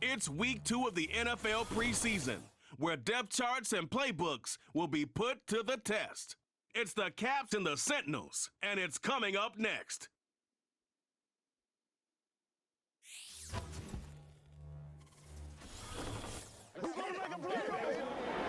It's week 2 of the NFL preseason, where depth charts and playbooks will be put to the test. It's the Caps and the Sentinels, and it's coming up next.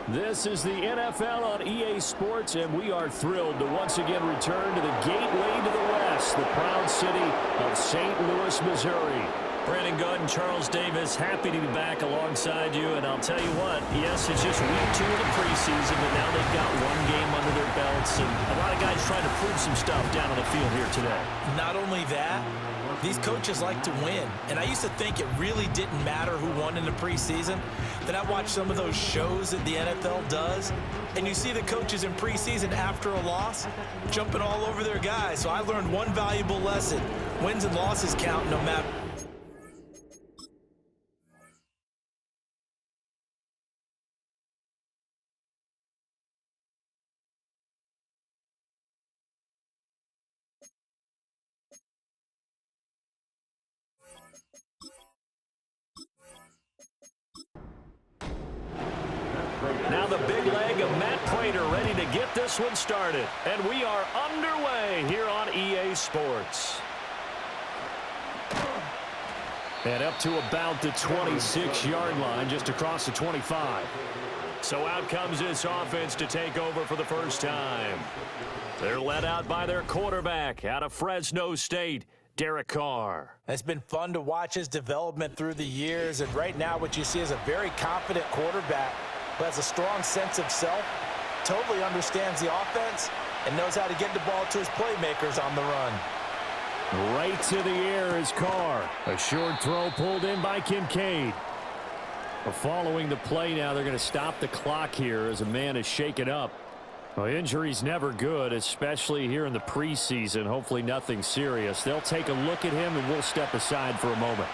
This is the NFL on EA Sports, and we are thrilled to once again return to the gateway to the West, the proud city of St. Louis, Missouri. Brandon Good and Charles Davis, happy to be back alongside you. And I'll tell you what, yes, it's just week 2 of the preseason, but now they've got one game under their belts. And a lot of guys trying to prove some stuff down on the field here today. Not only that, these coaches like to win. And I used to think it really didn't matter who won in the preseason. Then I watched some of those shows that the NFL does, and you see the coaches in preseason after a loss jumping all over their guys. So I learned one valuable lesson. Wins and losses count no matter. Now the big leg of Matt Prater ready to get this one started. And we are underway here on EA Sports. And up to about the 26-yard line, just across the 25. So out comes this offense to take over for the first time. They're led out by their quarterback out of Fresno State, Derek Carr. It's been fun to watch his development through the years, and right now what you see is a very confident quarterback who has a strong sense of self, totally understands the offense, and knows how to get the ball to his playmakers on the run. Right to the air is Carr. A short throw pulled in by Kincaid. Following the play now, they're going to stop the clock here as a man is shaken up. Well, injury's never good, especially here in the preseason. Hopefully nothing serious. They'll take a look at him, and we'll step aside for a moment.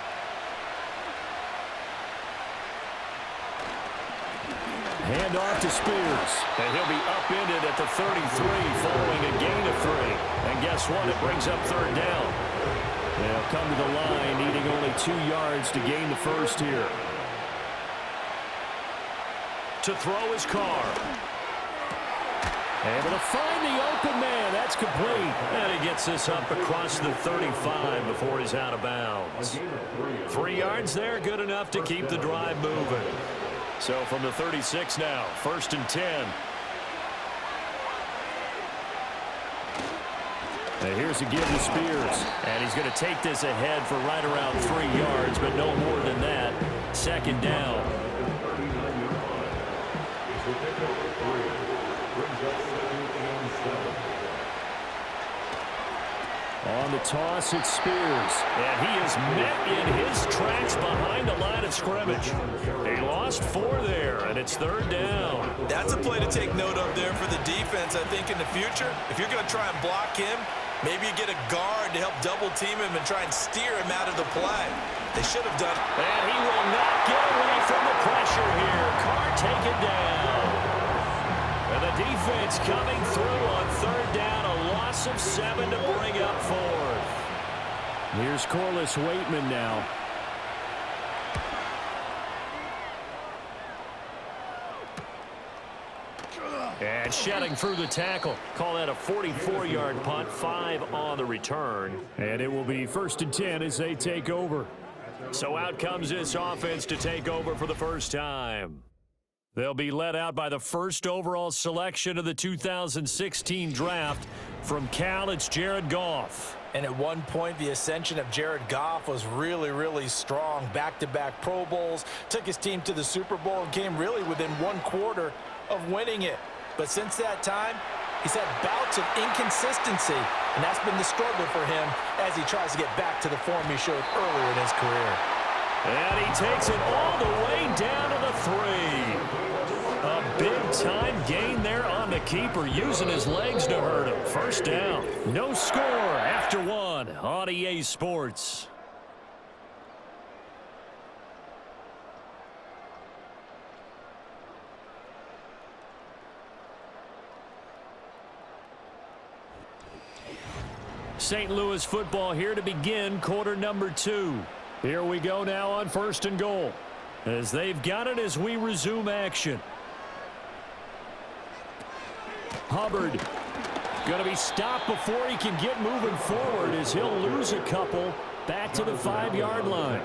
Hand off to Spears, and he'll be upended at the 33 following a gain of 3. And guess what? It brings up third down. They'll come to the line, needing only 2 yards to gain the first here. To throw his Carr. Able to find the open man. That's complete. And he gets this up across the 35 before he's out of bounds. 3 yards there, good enough to keep the drive moving. So from the 36 now, 1st and 10. And here's a give to Spears. And he's going to take this ahead for right around 3 yards, but no more than that. 2nd down. On the toss, it's Spears. And he is met in his tracks behind the line of scrimmage. He lost 4 there, and it's 3rd down. That's a play to take note of there for the defense, I think, in the future. If you're going to try and block him, maybe you get a guard to help double-team him and try and steer him out of the play. They should have done it. And he will not get away from the pressure here. Carr taken down. And the defense coming through on 3rd down. Loss of 7 to bring up 4th. Here's Corliss Waitman now. And shedding through the tackle. Call that a 44-yard punt, 5 on the return. And it will be 1st and 10 as they take over. So out comes this offense to take over for the first time. They'll be led out by the first overall selection of the 2016 draft. From Cal, it's Jared Goff. And at one point, the ascension of Jared Goff was really, really strong. Back-to-back Pro Bowls, took his team to the Super Bowl, and came really within 1 quarter of winning it. But since that time, he's had bouts of inconsistency, and that's been the struggle for him as he tries to get back to the form he showed earlier in his career. And he takes it all the way down to the 3. A big-time gain there on the keeper, using his legs to hurt him. 1st down. No score after 1 on EA Sports. St. Louis football here to begin quarter number 2. Here we go now on 1st and goal. as they've got it as we resume action. Hubbard going to be stopped before he can get moving forward as he'll lose a couple back to the 5-yard line.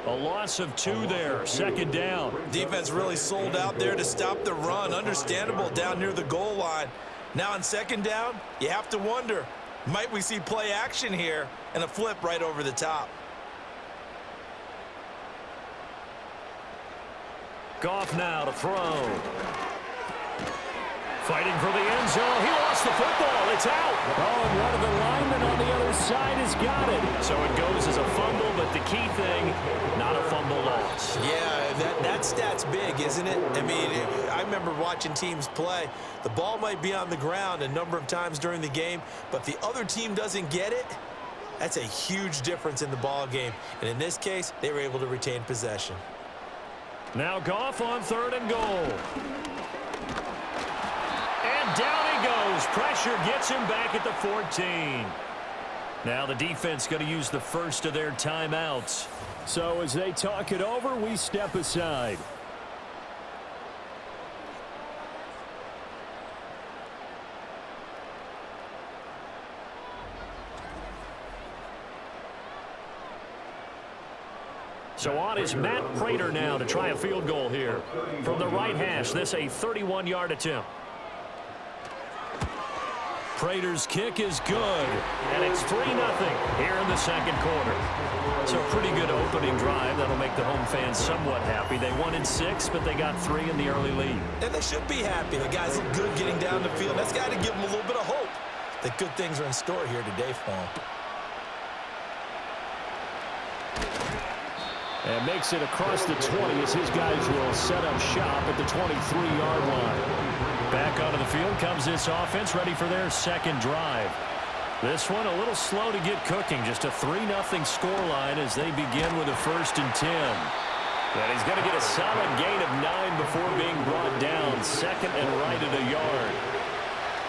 A loss of 2 there, second down. Defense really sold out there to stop the run. Understandable down near the goal line. Now on second down, you have to wonder, might we see play action here and a flip right over the top? Goff now to throw. Fighting for the end zone. He lost the football. It's out. Oh, and one of the linemen on the other side has got it. So it goes as a fumble, but the key thing, not a fumble loss. Yeah, that stat's big, isn't it? I mean, I remember watching teams play. The ball might be on the ground a number of times during the game, but if the other team doesn't get it, that's a huge difference in the ball game. And in this case, they were able to retain possession. Now Goff on 3rd and goal. And down he goes. Pressure gets him back at the 14. Now the defense going to use the first of their timeouts. So as they talk it over, we step aside. So on is Matt Prater now to try a field goal here. From the right hash, this a 31-yard attempt. Prater's kick is good, and it's 3-0 here in the second quarter. So pretty good opening drive. That'll make the home fans somewhat happy. They wanted 6, but they got 3 in the early lead. And they should be happy. The guys look good getting down the field. That's got to give them a little bit of hope that good things are in store here today for them. And makes it across the 20 as his guys will set up shop at the 23-yard line. Back onto the field comes this offense, ready for their second drive. This one a little slow to get cooking. Just a 3-0 scoreline as they begin with a 1st and 10. And he's going to get a solid gain of 9 before being brought down. 2nd and right at a yard.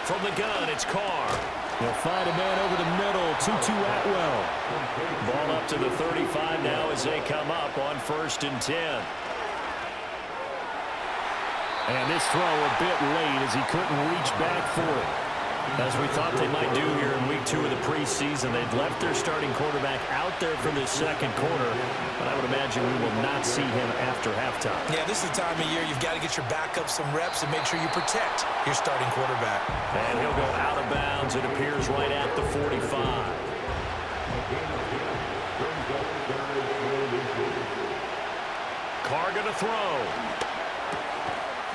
From the gun, it's Carr. They'll find a man over the middle. Tutu Atwell. Ball up to the 35 now as they come up on 1st and 10. And this throw a bit late as he couldn't reach back for it. As we thought they might do here in week 2 of the preseason, they'd left their starting quarterback out there for this second quarter, but I would imagine we will not see him after halftime. Yeah, this is the time of year you've got to get your backup some reps and make sure you protect your starting quarterback. And he'll go out of bounds, it appears, right at the 45. Carr going to throw.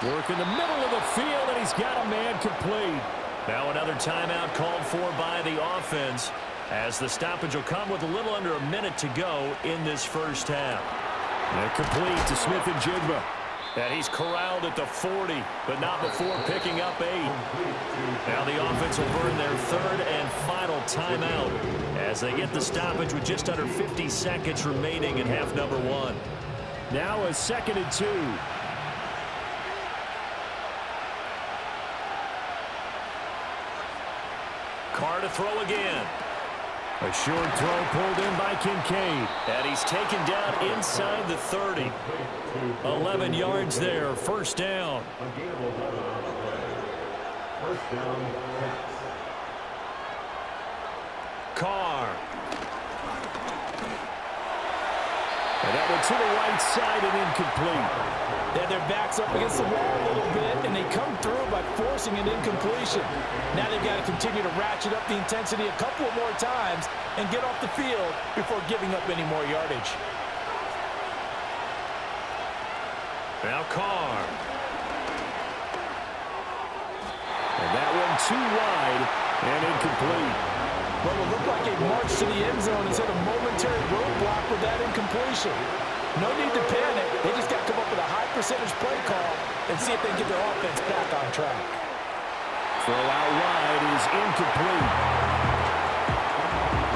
Work in the middle of the field, and he's got a man complete. Now another timeout called for by the offense as the stoppage will come with a little under a minute to go in this first half. And complete to Smith and Jigba. And he's corralled at the 40, but not before picking up 8. Now the offense will burn their 3rd and final timeout as they get the stoppage with just under 50 seconds remaining in half number 1. Now a 2nd and 2. Carr to throw again. A short throw pulled in by Kincaid. And he's taken down inside the 30. 11 yards there. 1st down. Carr. And that one to the right side and incomplete. Yeah, their back's up against the wall a little bit, and they come through by forcing an incompletion. Now they've got to continue to ratchet up the intensity a couple more times and get off the field before giving up any more yardage. Now Carr. And that one too wide and incomplete. Well, it looked like a march to the end zone instead of momentary roadblock with that incompletion. No need to panic. They just got to come up with a high percentage play call and see if they can get their offense back on track. Throw out wide is incomplete.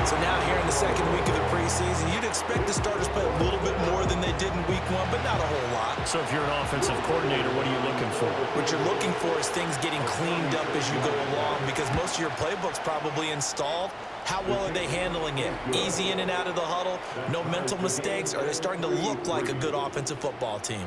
So now here in the second week of the preseason. You'd expect the starters play a little bit more than they did in week one, but not a whole lot. So if you're an offensive coordinator, what are you looking for? What you're looking for is things getting cleaned up as you go along, because most of your playbook's probably installed. How well are they handling it? Easy in and out of the huddle? No mental mistakes? Are they starting to look like a good offensive football team?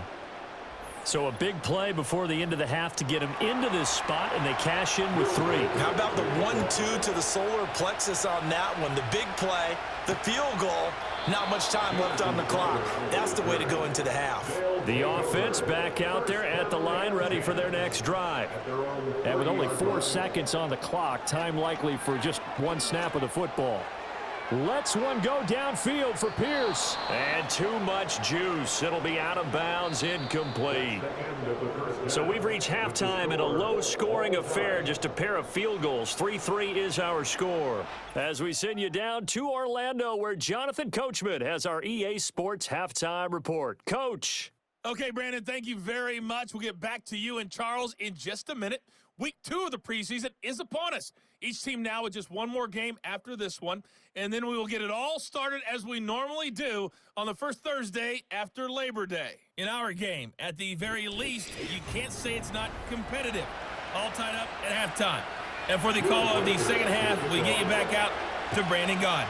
So a big play before the end of the half to get them into this spot, and they cash in with 3. How about the 1-2 to the solar plexus on that one? The big play, the field goal, not much time left on the clock. That's the way to go into the half. The offense back out there at the line, ready for their next drive. And with only 4 seconds on the clock, time likely for just one snap of the football. Lets one go downfield for Pierce. And too much juice. It'll be out of bounds, incomplete. So we've reached halftime in a low-scoring affair, just a pair of field goals. 3-3 is our score. As we send you down to Orlando, where Jonathan Coachman has our EA Sports halftime report. Coach. Okay, Brandon, thank you very much. We'll get back to you and Charles in just a minute. Week 2 of the preseason is upon us. Each team now with just one more game after this one, and then we will get it all started as we normally do on the first Thursday after Labor Day. In our game, at the very least, you can't say it's not competitive. All tied up at halftime. And for the call of the second half, we get you back out to Brandon Gaudin.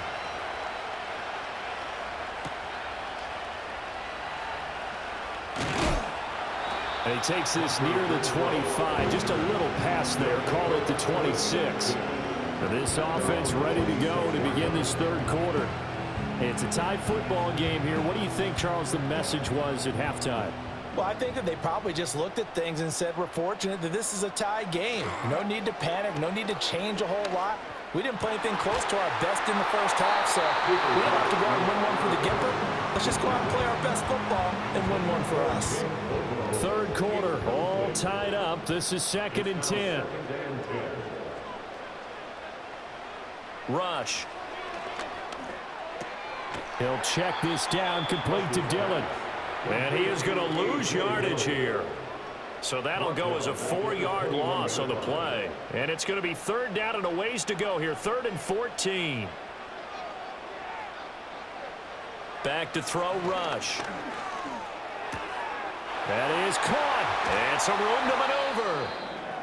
And he takes this near the 25. Just a little pass there. Call it the 26. And this offense ready to go to begin this third quarter. It's a tie football game here. What do you think, Charles, the message was at halftime? Well, I think that they probably just looked at things and said, we're fortunate that this is a tie game. No need to panic. No need to change a whole lot. We didn't play anything close to our best in the first half, so we don't have to go out and win one for the Gipper. Let's just go out and play our best football and win one for us. Third quarter, all tied up. This is 2nd and 10. Rush. He'll check this down, complete to Dillon. And he is going to lose yardage here. So that'll go as a 4-yard loss on the play. And it's going to be 3rd down and a ways to go here. 3rd and 14. Back to throw, Rush. That is caught. And some room to maneuver.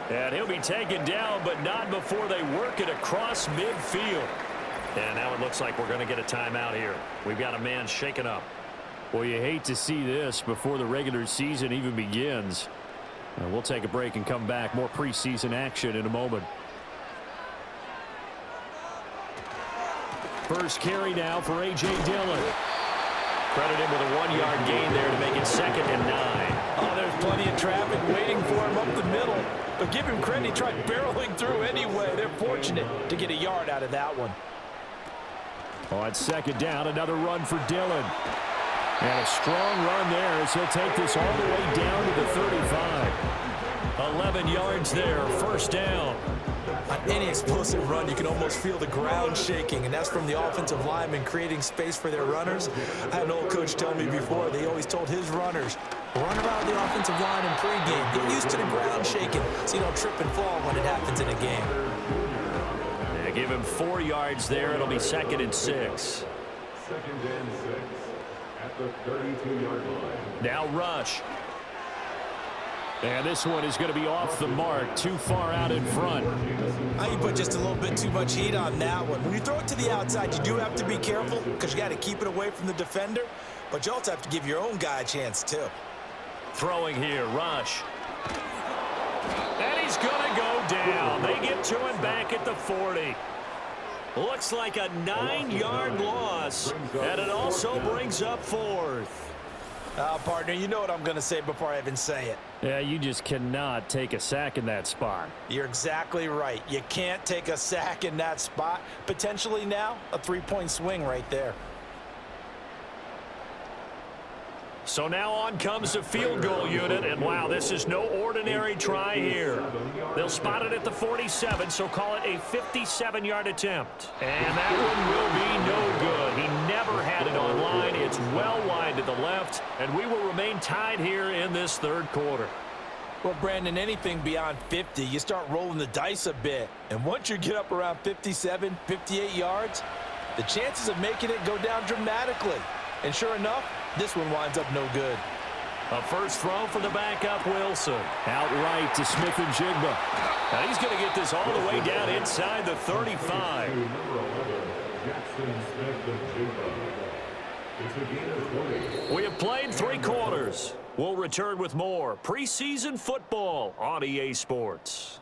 And he'll be taken down, but not before they work it across midfield. And now it looks like we're going to get a timeout here. We've got a man shaken up. Well, you hate to see this before the regular season even begins. We'll take a break and come back. More preseason action in a moment. First carry now for A.J. Dillon. Credit him with a 1-yard gain there to make it 2nd and 9. Oh, there's plenty of traffic waiting for him up the middle. But give him credit, he tried barreling through anyway. They're fortunate to get a yard out of that one. On 2nd down, another run for Dillon. And a strong run there as he'll take this all the way down to the 35. 11 yards there, 1st down. On any explosive run, you can almost feel the ground shaking, and that's from the offensive linemen creating space for their runners. I had an old coach tell me before, they always told his runners, run around the offensive line in pregame. Get used to the ground shaking so you don't trip and fall when it happens in a game. They give him 4 yards there. It'll be 2nd and 6. 2nd and 6 at the 32-yard line. Now Rush. And this one is going to be off the mark, too far out in front. You put just a little bit too much heat on that one. When you throw it to the outside, you do have to be careful because you got to keep it away from the defender, but you also have to give your own guy a chance too. Throwing here, Rush. And he's going to go down. They get to him back at the 40. Looks like a 9-yard loss, and it also brings up 4th. Partner, you know what I'm going to say before I even say it. Yeah, you just cannot take a sack in that spot. You're exactly right. You can't take a sack in that spot. Potentially now, a 3-point swing right there. So now on comes the field goal unit, and wow, this is no ordinary try here. They'll spot it at the 47, so call it a 57-yard attempt. And that one will be no good. He never had it on line. It's well wide to the left, and we will remain tied here in this third quarter. Well, Brandon, anything beyond 50, you start rolling the dice a bit. And once you get up around 57, 58 yards, the chances of making it go down dramatically. And sure enough, this one winds up no good. A first throw for the backup Wilson. Outright to Smith and Jigba. Now he's going to get this all the way down inside the 35. We have played 3 quarters. We'll return with more preseason football on EA Sports.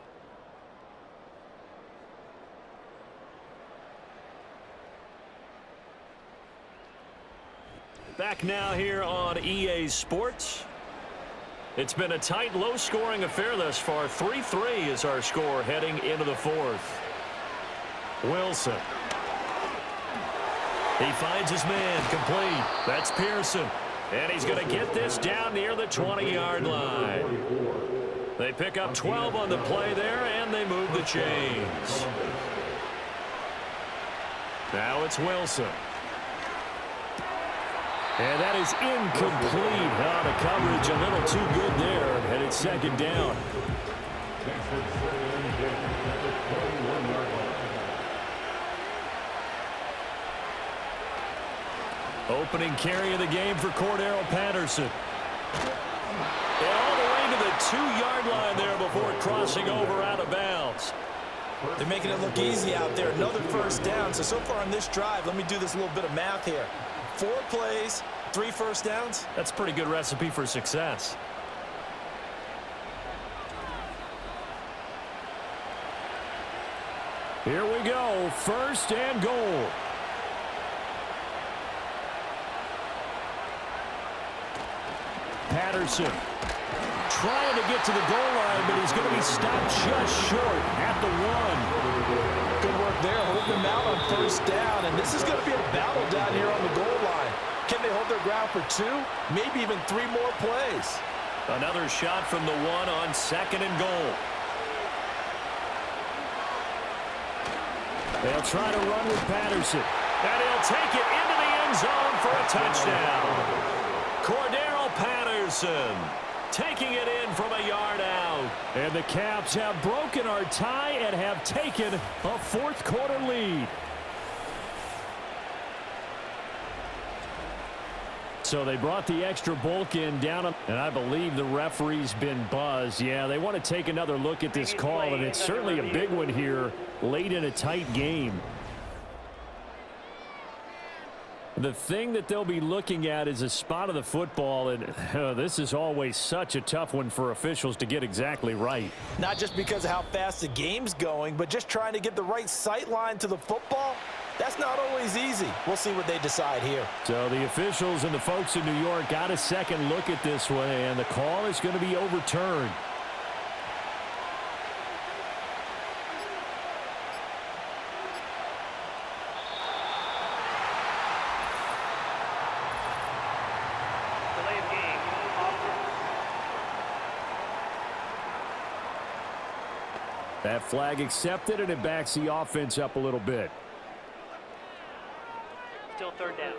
Back now here on EA Sports. It's been a tight, low-scoring affair thus far. 3-3 is our score heading into the 4th. Wilson. He finds his man, complete. That's Pearson. And he's going to get this down near the 20-yard line. They pick up 12 on the play there, and they move the chains. Now it's Wilson. And that is incomplete. Out of coverage, a little too good there. And it's second down. Opening carry of the game for Cordero Patterson. And all the way to the 2-yard line there before crossing over out of bounds. They're making it look easy out there. Another first down. So far on this drive, let me do this little bit of math here. 4 plays, 3 first downs. That's a pretty good recipe for success. Here we go. First and goal. Patterson trying to get to the goal line, but he's going to be stopped just short at the 1. Good work there, holding them out on first down. And this is going to be a battle down here on the goal line. Can they hold their ground for 2? Maybe even 3 more plays. Another shot from the 1 on second and goal. They'll try to run with Patterson. And he'll take it into the end zone for a touchdown. Cordero Patterson taking it in from a yard out. And the Caps have broken our tie and have taken a 4th quarter lead. So they brought the extra bulk in down, and I believe the referee's been buzzed. Yeah, they want to take another look at this call, and it's certainly a big one here late in a tight game. The thing that they'll be looking at is a spot of the football, and this is always such a tough one for officials to get exactly right. Not just because of how fast the game's going, but just trying to get the right sight line to the football. That's not always easy. We'll see what they decide here. So the officials and the folks in New York got a second look at this one, and the call is going to be overturned. That flag accepted, and it backs the offense up a little bit. Still third down.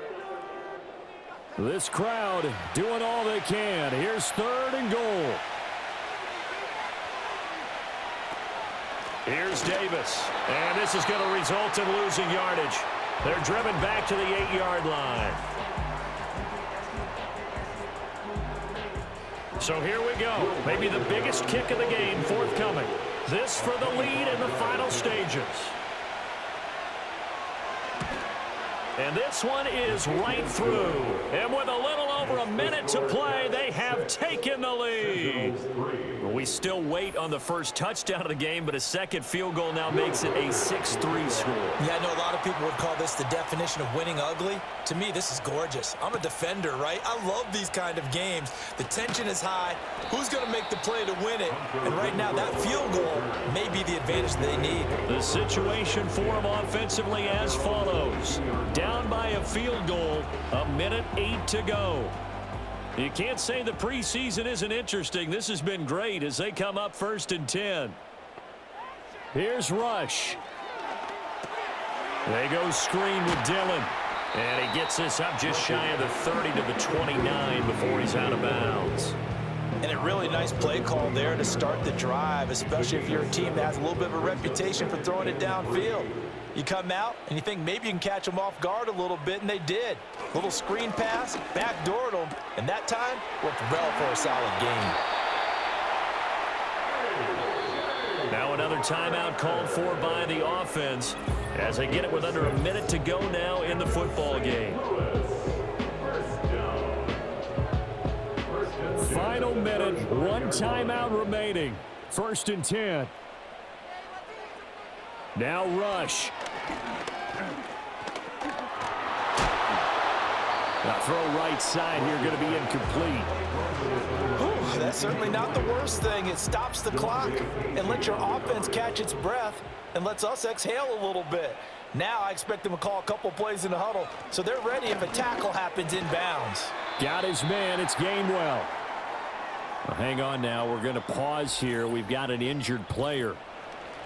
This crowd doing all they can. Here's 3rd and goal. Here's Davis. And this is going to result in losing yardage. They're driven back to the 8-yard line. So here we go. Maybe the biggest kick of the game forthcoming. This for the lead in the final stages. And this one is right through. And with a little over a minute to play, they have taken the lead. We still wait on the first touchdown of the game, but a second field goal now makes it a 6-3 score. Yeah, I know a lot of people would call this the definition of winning ugly. To me, this is gorgeous. I'm a defender, right? I love these kind of games. The tension is high. Who's going to make the play to win it? And right now, that field goal may be the advantage they need. The situation for them offensively as follows. Down by a field goal, 1:08 to go. You can't say the preseason isn't interesting. This has been great as they come up 1st and 10. Here's Rush. They go screen with Dillon. And he gets this up just shy of the 30 to the 29 before he's out of bounds. And a really nice play call there to start the drive, especially if you're a team that has a little bit of a reputation for throwing it downfield. You come out, and you think maybe you can catch them off guard a little bit, and they did. Little screen pass, backdoored them, and that time worked well for a solid game. Now another timeout called for by the offense as they get it with under a minute to go now in the football game. Final minute, one timeout remaining. 1st and 10. Now rush. Now throw right side here, going to be incomplete. Ooh, that's certainly not the worst thing. It stops the clock and lets your offense catch its breath and lets us exhale a little bit. Now I expect them to call a couple plays in the huddle, so they're ready if a tackle happens inbounds. Got his man. It's Gainwell. Well, hang on now. We're going to pause here. We've got an injured player.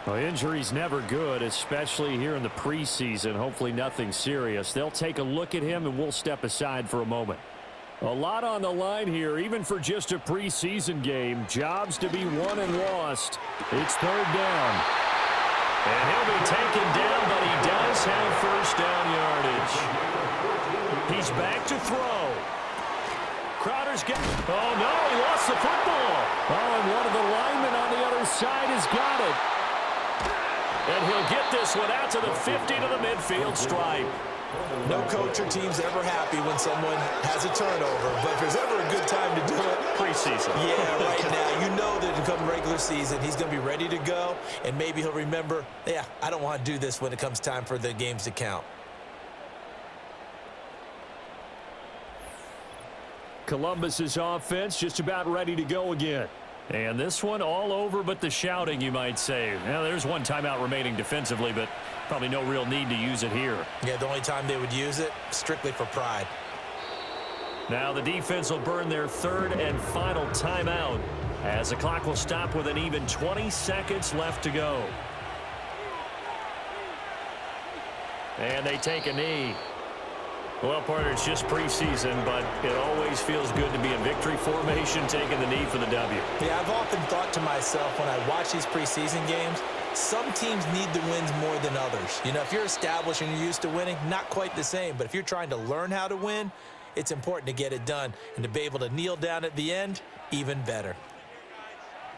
Well, injury's never good, especially here in the preseason. Hopefully nothing serious. They'll take a look at him, and we'll step aside for a moment. A lot on the line here, even for just a preseason game. Jobs to be won and lost. It's 3rd down. And he'll be taken down, but he does have first down yardage. He's back to throw. Crowder's got... Oh, no, he lost the football. Oh, and one of the linemen on the other side has got it. And he'll get this one out to the 50 to the midfield stripe. No coach or team's ever happy when someone has a turnover, but if there's ever a good time to do it, Preseason. yeah, right now. You know that come regular season, he's going to be ready to go, and maybe he'll remember, yeah, I don't want to do this when it comes time for the games to count. Columbus's offense just about ready to go again. And this one all over but the shouting, you might say. Now, there's one timeout remaining defensively, but probably no real need to use it here. Yeah, the only time they would use it, strictly for pride. Now the defense will burn their 3rd and final timeout as the clock will stop with an even 20 seconds left to go. And they take a knee. Well, partner, it's just preseason, but it always feels good to be in victory formation, taking the knee for the W. Yeah, I've often thought to myself when I watch these preseason games, some teams need the wins more than others. You know, if you're established and you're used to winning, not quite the same. But if you're trying to learn how to win, it's important to get it done. And to be able to kneel down at the end, even better.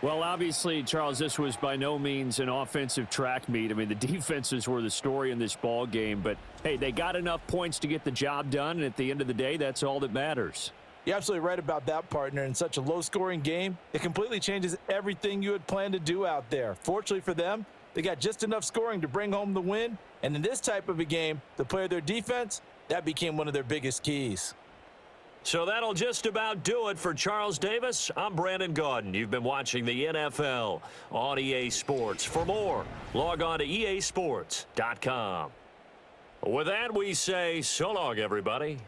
Well, obviously, Charles, this was by no means an offensive track meet. I mean, the defenses were the story in this ball game. But, hey, they got enough points to get the job done, and at the end of the day, that's all that matters. You're absolutely right about that, partner. In such a low-scoring game, it completely changes everything you had planned to do out there. Fortunately for them, they got just enough scoring to bring home the win. And in this type of a game, to play their defense, that became one of their biggest keys. So that'll just about do it for Charles Davis. I'm Brandon Gaudin. You've been watching the NFL on EA Sports. For more, log on to easports.com. With that, we say so long, everybody.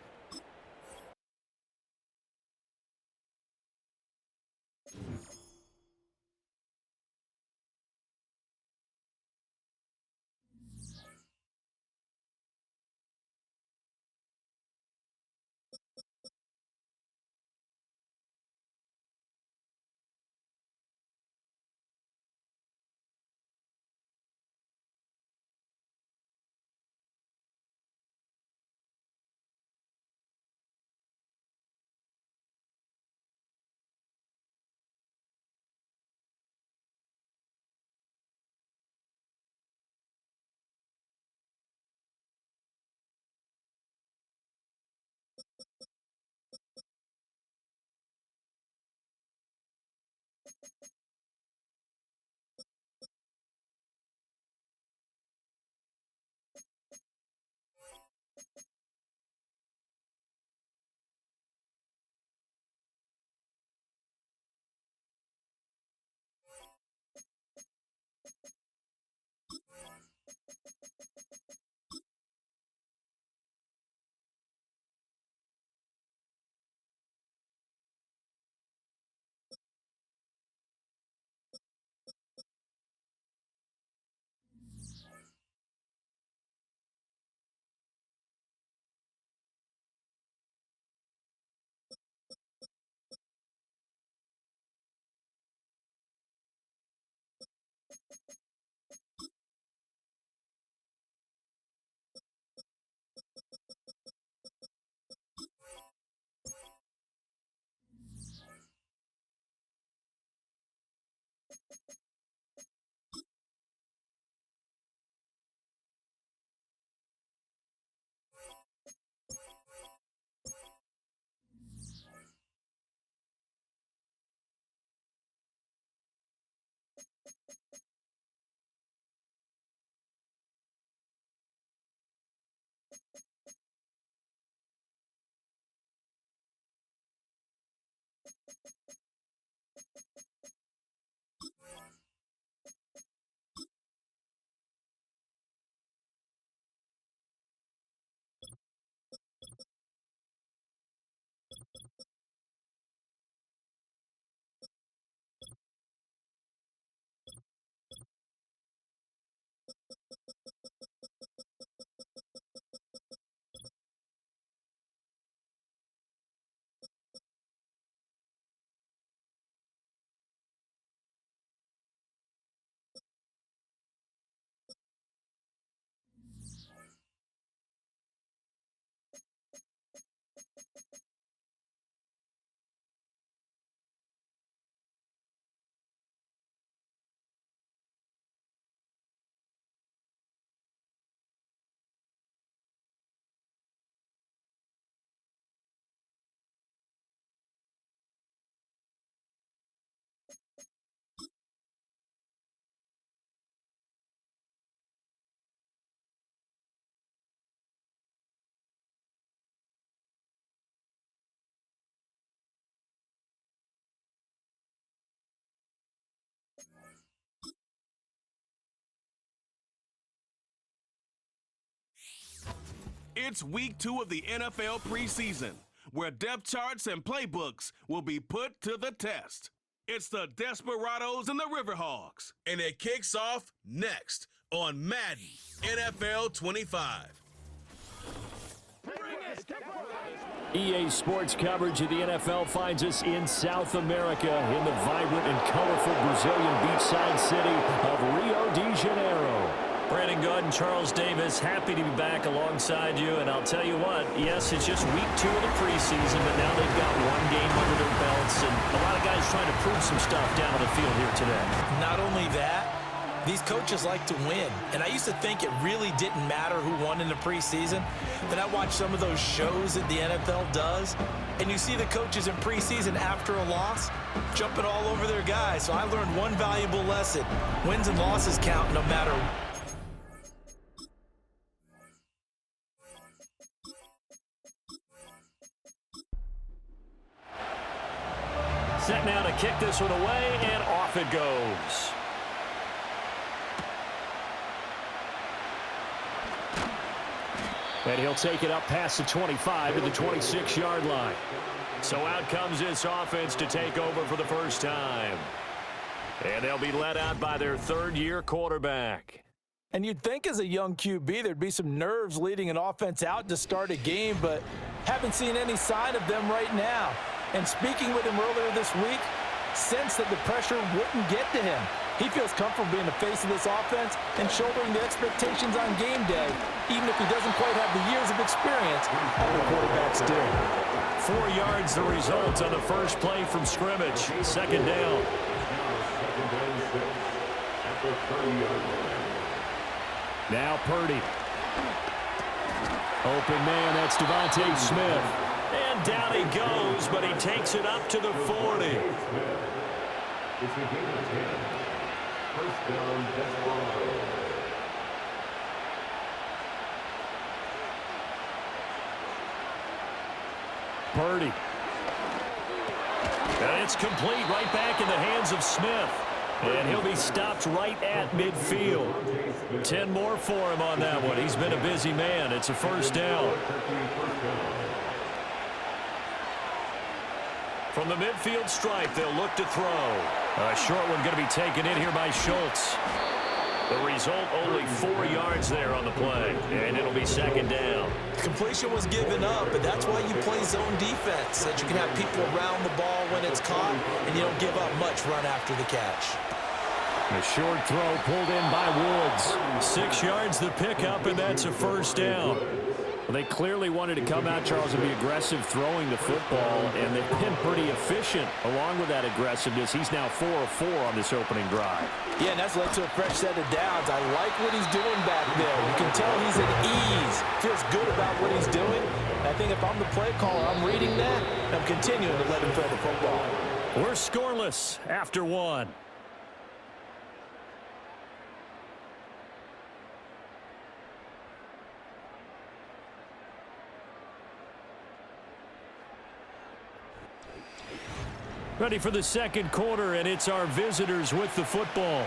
It's week 2 of the NFL preseason, where depth charts and playbooks will be put to the test. It's the Desperados and the Riverhogs, and it kicks off next on Madden NFL 25. EA Sports coverage of the NFL finds us in South America in the vibrant and colorful Brazilian beachside city of Rio de Janeiro. Brandon Gaudin, Charles Davis, happy to be back alongside you. And I'll tell you what, yes, it's just week 2 of the preseason, but now they've got one game under their belts. And a lot of guys trying to prove some stuff down on the field here today. Not only that, these coaches like to win. And I used to think it really didn't matter who won in the preseason. Then I watched some of those shows that the NFL does, and you see the coaches in preseason after a loss jumping all over their guys. So I learned one valuable lesson. Wins and losses count no matter what. Set now to kick this one away, and off it goes. And he'll take it up past the 25 to the 26-yard line. So out comes this offense to take over for the first time. And they'll be led out by their third-year quarterback. And you'd think as a young QB there'd be some nerves leading an offense out to start a game, but haven't seen any sign of them right now. And speaking with him earlier this week, sensed that the pressure wouldn't get to him. He feels comfortable being the face of this offense and shouldering the expectations on game day, even if he doesn't quite have the years of experience other quarterbacks do. 4 yards the result on the first play from scrimmage. Second down. Now Purdy. Open man, that's Devontae Smith. And down he goes, but he takes it up to the 40. It's a game of 10. First down, Desperado. Purdy. And it's complete right back in the hands of Smith. And he'll be stopped right at midfield. 10 more for him on that one. He's been a busy man. It's a first down. From the midfield stripe, they'll look to throw. A short one going to be taken in here by Schultz. The result, only 4 yards there on the play, and it'll be second down. Completion was given up, but that's why you play zone defense, so that you can have people around the ball when it's caught, and you don't give up much run after the catch. A short throw pulled in by Woods. 6 yards the pickup, and that's a first down. Well, they clearly wanted to come out, Charles, and be aggressive throwing the football, and they've been pretty efficient along with that aggressiveness. He's now 4 of 4 on this opening drive. Yeah, and that's led to a fresh set of downs. I like what he's doing back there. You can tell he's at ease, feels good about what he's doing. And I think if I'm the play caller, I'm reading that, and I'm continuing to let him throw the football. We're scoreless after 1. Ready for the second quarter, and it's our visitors with the football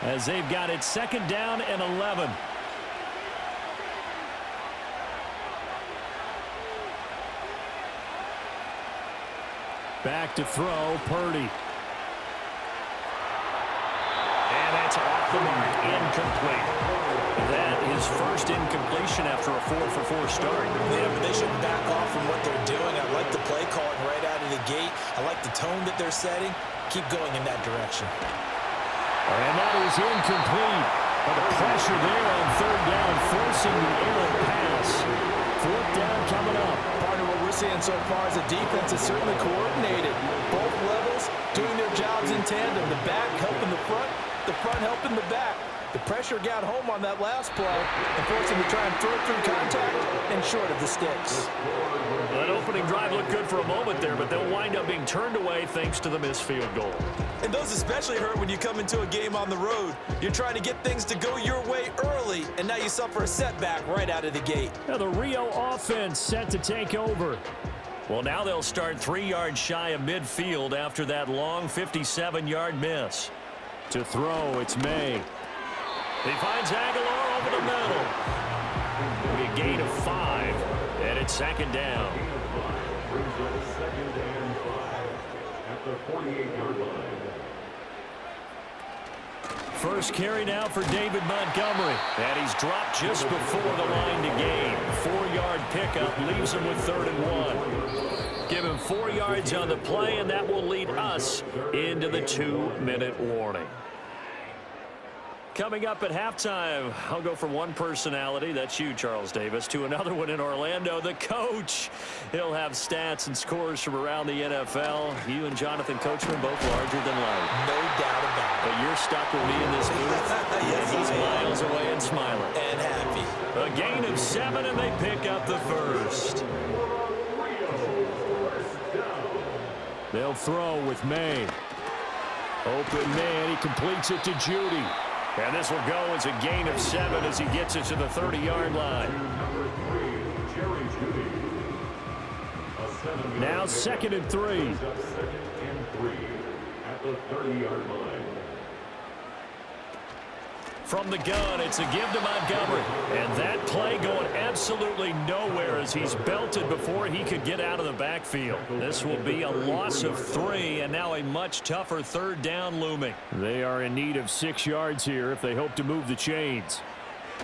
as they've got it second down and 11. Back to throw, Purdy. And that's off the mark, incomplete. That is first incompletion after a 4-for-4 start. Yeah, but they shouldn't back off from what they're doing. I like the play calling right out of the gate. I like the tone that they're setting. Keep going in that direction. And that is incomplete. But the pressure there on third down, forcing the errant pass. Fourth down coming up. Partner, what we're seeing so far is the defense is certainly coordinated. Both levels doing their jobs in tandem. The back helping the front helping the back. The pressure got home on that last play and forced him to try and throw through contact and short of the sticks. That opening drive looked good for a moment there, but they'll wind up being turned away thanks to the missed field goal. And those especially hurt when you come into a game on the road. You're trying to get things to go your way early, and now you suffer a setback right out of the gate. Now the Rio offense set to take over. Well, now they'll start 3 yards shy of midfield after that long 57-yard miss. To throw, it's May. He finds Aguilar over the middle. We gain of 5, and it's second down. Brings up 2nd and 5 at the 48-yard line. First carry now for David Montgomery, and he's dropped just before the line to gain. 4-yard pickup leaves him with 3rd and 1. Give him 4 yards on the play, and that will lead us into the 2-minute warning. Coming up at halftime, I'll go from one personality, that's you, Charles Davis, to another one in Orlando, the coach. He'll have stats and scores from around the NFL. You and Jonathan Coachman both larger than life. No doubt about it. But you're stuck with me in this booth. Yes, and he's miles away and smiling. And happy. A gain of 7, and they pick up the first. They'll throw with May. Open man, he completes it to Judy. And this will go as a gain of 7 as he gets it to the 30-yard line. Now 2nd and 3. 2nd and 3 at the 30-yard line. From the gun, it's a give to Montgomery. And that play going absolutely nowhere as he's belted before he could get out of the backfield. This will be a loss of 3, and now a much tougher 3rd down looming. They are in need of 6 yards here if they hope to move the chains.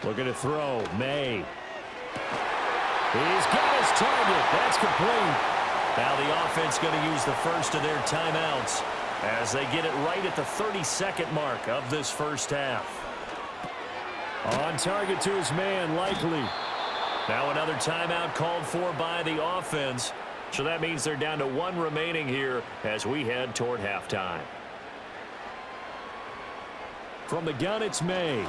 Looking to throw, May. He's got his target. That's complete. Now the offense going to use the first of their timeouts as they get it right at the 32nd mark of this first half. On target to his man, Likely. Now another timeout called for by the offense. So that means they're down to 1 remaining here as we head toward halftime. From the gun, it's May.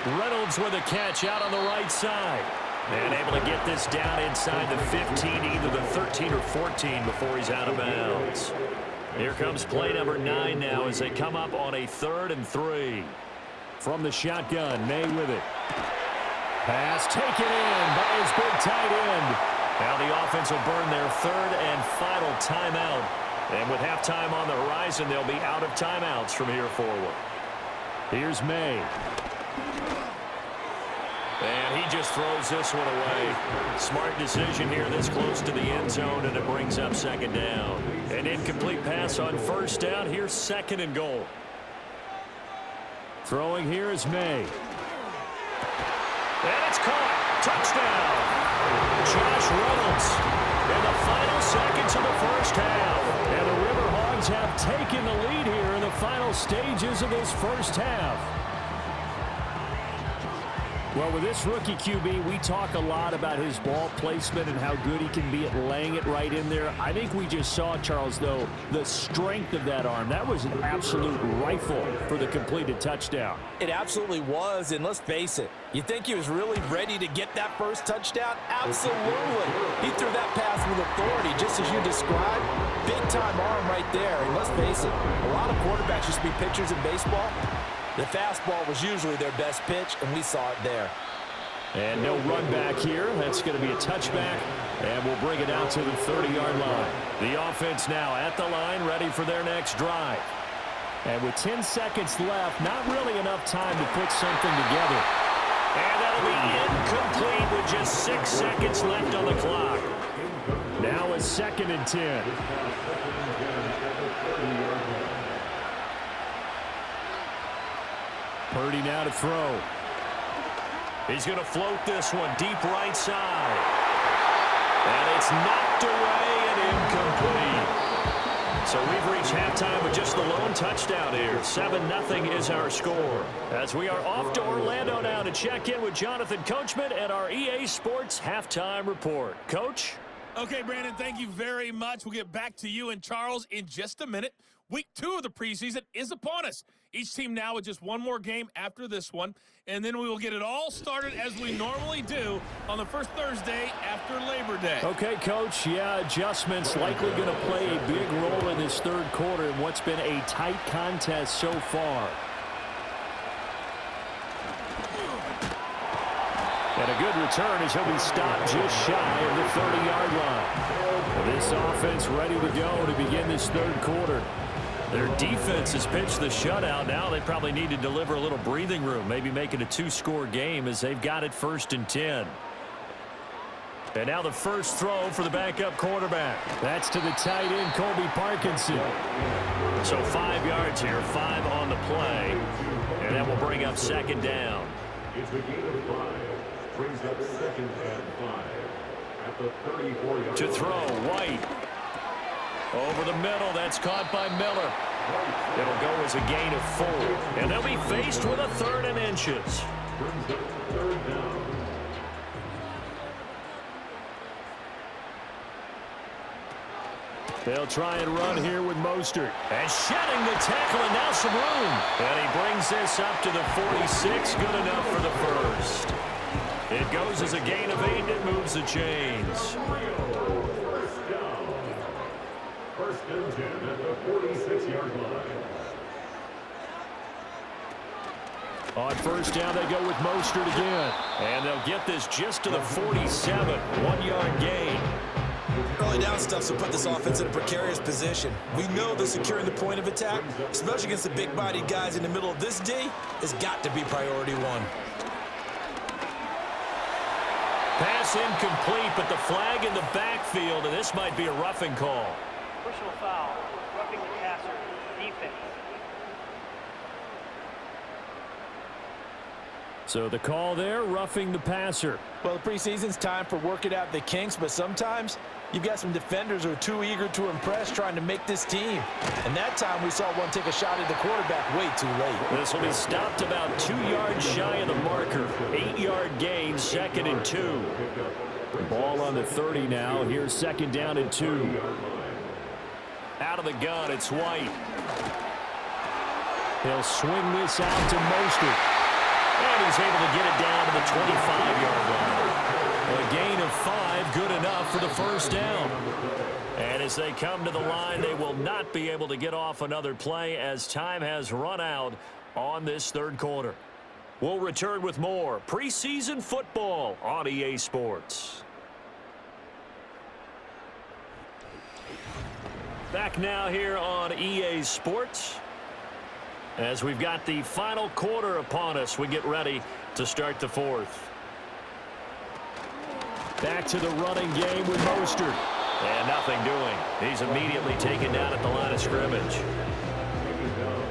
Reynolds with a catch out on the right side. And able to get this down inside the 15, either the 13 or 14 before he's out of bounds. Here comes play number 9 now as they come up on a 3rd and 3. From the shotgun, May with it. Pass taken in by his big tight end. Now the offense will burn their 3rd and final timeout. And with halftime on the horizon, they'll be out of timeouts from here forward. Here's May. And he just throws this one away. Smart decision here this close to the end zone, and it brings up 2nd down. An incomplete pass on 1st down. Here's 2nd and goal. Throwing here is May. And it's caught. Touchdown. Josh Reynolds in the final seconds of the first half. And the Riverhogs have taken the lead here in the final stages of this first half. Well, with this rookie QB, we talk a lot about his ball placement and how good he can be at laying it right in there. I think we just saw, Charles, though, the strength of that arm. That was an absolute rifle for the completed touchdown. It absolutely was, and let's face it, you think he was really ready to get that first touchdown? Absolutely. He threw that pass with authority, just as you described. Big-time arm right there, and let's face it, a lot of quarterbacks used to be pitchers in baseball. The fastball was usually their best pitch, and we saw it there. And no run back here. That's going to be a touchback, and we'll bring it out to the 30-yard line. The offense now at the line, ready for their next drive. And with 10 seconds left, not really enough time to put something together. And that'll be incomplete with just 6 seconds left on the clock. Now a 2nd and 10. Purdy now to throw. He's going to float this one deep right side. And it's knocked away and incomplete. So we've reached halftime with just the lone touchdown here. 7-0 is our score. As we are off to Orlando now to check in with Jonathan Coachman and our EA Sports halftime report. Coach? Okay, Brandon, thank you very much. We'll get back to you and Charles in just a minute. Week 2 of the preseason is upon us. Each team now with just one more game after this one, and then we will get it all started as we normally do on the first Thursday after Labor Day. Okay, Coach, adjustments likely going to play a big role in this 3rd quarter in what's been a tight contest so far. And a good return as he'll be stopped just shy of the 30-yard line. This offense ready to go to begin this 3rd quarter. Their defense has pitched the shutout. Now they probably need to deliver a little breathing room, maybe make it a 2-score game as they've got it 1st and 10. And now the first throw for the backup quarterback. That's to the tight end, Colby Parkinson. So 5 yards here, 5 on the play. And that will bring up 2nd down. It's a gain of 5. Brings up 2nd and 5. At the 34-yard To throw, White. Over the middle, that's caught by Miller. It'll go as a gain of 4. And they'll be faced with a 3rd and inches. Brings up 3rd down. They'll try and run here with Mostert. And shedding the tackle, and now some room. And he brings this up to the 46. Good enough for the first. It goes as a gain of 8, and it moves the chains. 1st and 10 at the 46-yard line. On 1st down, they go with Mostert again. And they'll get this just to the 47. 1-yard gain. Early down stuff will put this offense in a precarious position. We know that securing the point of attack, especially against the big-bodied guys in the middle of this D, has got to be priority 1. Pass incomplete, but the flag in the backfield, and this might be a roughing call. Personal foul, roughing the passer, defense. So the call there, roughing the passer. Well, the preseason's time for working out the kinks, but sometimes you've got some defenders who are too eager to impress trying to make this team. And that time we saw one take a shot at the quarterback way too late. This will be stopped about 2 yards shy of the marker. 8-yard gain, 2nd and 2. Ball on the 30 now. Here's 2nd down and 2. Out of the gun, it's White. He'll swing this out to Mostert. And he's able to get it down to the 25-yard line. A gain of 5, good enough for the 1st down. And as they come to the line, they will not be able to get off another play as time has run out on this 3rd quarter. We'll return with more preseason football on EA Sports. Back now here on EA Sports. As we've got the final quarter upon us, we get ready to start the 4th. Back to the running game with Mostert. And nothing doing. He's immediately taken down at the line of scrimmage.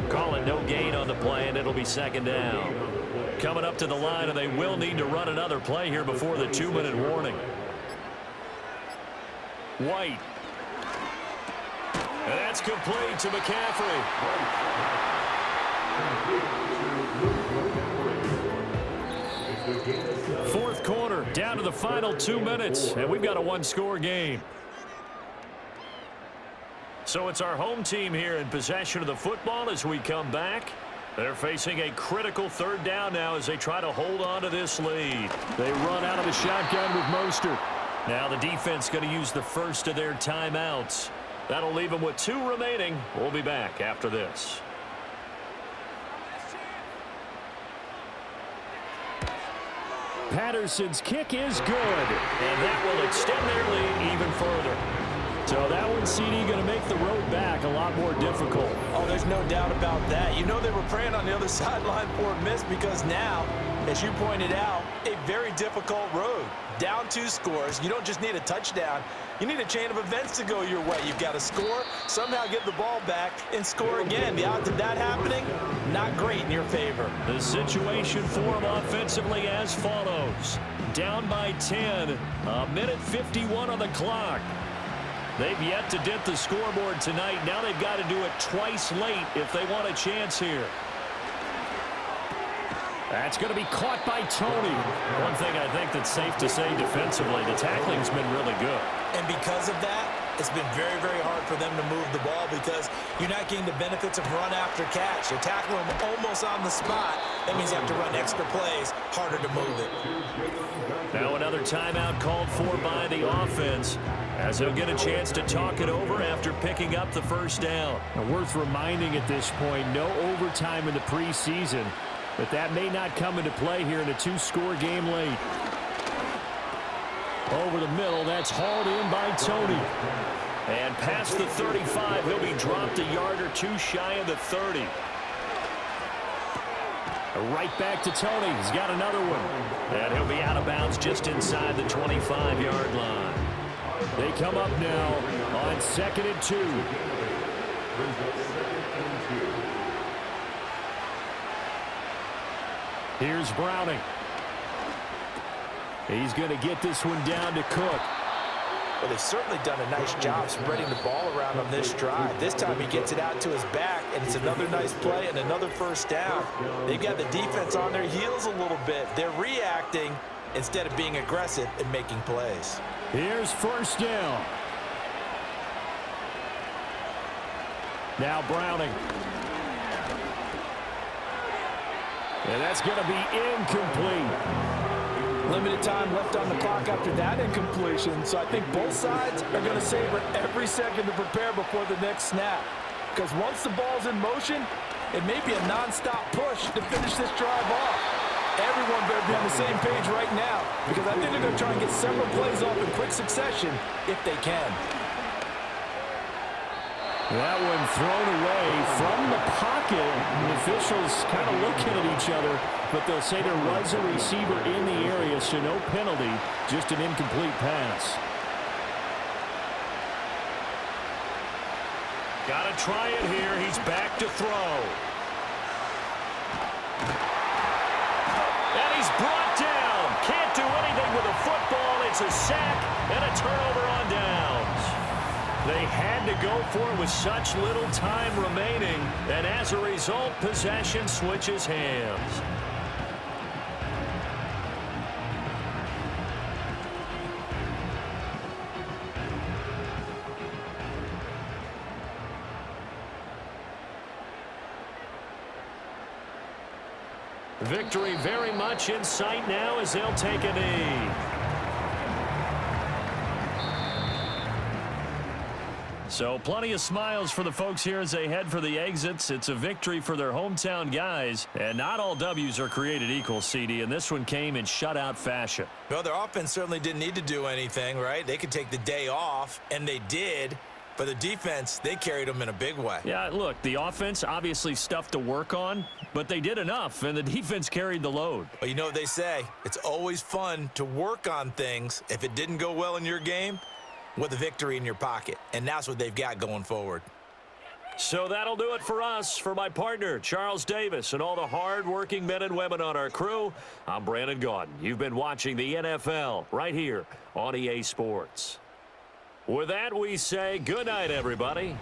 Calling no gain on the play, and it'll be 2nd down. Coming up to the line, and they will need to run another play here before the 2-minute warning. White. And that's complete to McCaffrey. 4th quarter, down to the final 2 minutes, and we've got a 1-score game. So it's our home team here in possession of the football as we come back. They're facing a critical 3rd down now as they try to hold on to this lead. They run out of the shotgun with Mostert. Now the defense going to use the first of their timeouts. That'll leave them with 2 remaining. We'll be back after this. Patterson's kick is good. And that will extend their lead even further. So that one, CD, going to make the road back a lot more difficult. Oh, there's no doubt about that. You know they were praying on the other sideline for a miss because now, as you pointed out, a very difficult road. Down 2 scores. You don't just need a touchdown. You need a chain of events to go your way. You've got to score, somehow get the ball back, and score again. The odds of that happening, not great in your favor. The situation for them offensively as follows. Down by 10, a minute 51 on the clock. They've yet to dip the scoreboard tonight. Now they've got to do it twice late if they want a chance here. That's going to be caught by Tony. One thing I think that's safe to say defensively, the tackling's been really good. And because of that, it's been very, very hard for them to move the ball because you're not getting the benefits of run after catch. You're tackling them almost on the spot. That means you have to run extra plays, harder to move it. Now another timeout called for by the offense as he'll get a chance to talk it over after picking up the 1st down. Now, worth reminding at this point, no overtime in the preseason, but that may not come into play here in a 2-score game late. Over the middle, that's hauled in by Tony. And past the 35, he'll be dropped a yard or two shy of the 30. Right back to Tony. He's got another one. And he'll be out of bounds just inside the 25-yard line. They come up now on 2nd and 2. Here's Browning. He's going to get this one down to Cook. Well, they've certainly done a nice job spreading the ball around on this drive. This time he gets it out to his back, and it's another nice play and another first down. They've got the defense on their heels a little bit. They're reacting instead of being aggressive and making plays. Here's first down. Now Browning. And that's going to be incomplete. Limited time left on the clock after that incompletion, so I think both sides are going to savor every second to prepare before the next snap. Because once the ball's in motion, it may be a non-stop push to finish this drive off. Everyone better be on the same page right now, because I think they're going to try and get several plays off in quick succession if they can. That one thrown away from the pocket. The officials kind of looking at each other, but they'll say there was a receiver in the area, so no penalty, just an incomplete pass. Got to try it here. He's back to throw. And he's brought down. Can't do anything with a football. It's a sack and a turnover on downs. They had to go for it with such little time remaining, and as a result, possession switches hands. Victory very much in sight now as they'll take a knee. So plenty of smiles for the folks here as they head for the exits. It's a victory for their hometown guys. And not all W's are created equal, CD, and this one came in shutout fashion. Well, their offense certainly didn't need to do anything, right? They could take the day off, and they did. But the defense, they carried them in a big way. Yeah, look, the offense, obviously stuff to work on, but they did enough, and the defense carried the load. Well, you know what they say. It's always fun to work on things. If it didn't go well in your game, with a victory in your pocket. And that's what they've got going forward. So that'll do it for us. For my partner, Charles Davis, and all the hard-working men and women on our crew, I'm Brandon Gaudin. You've been watching the NFL right here on EA Sports. With that, we say good night, everybody.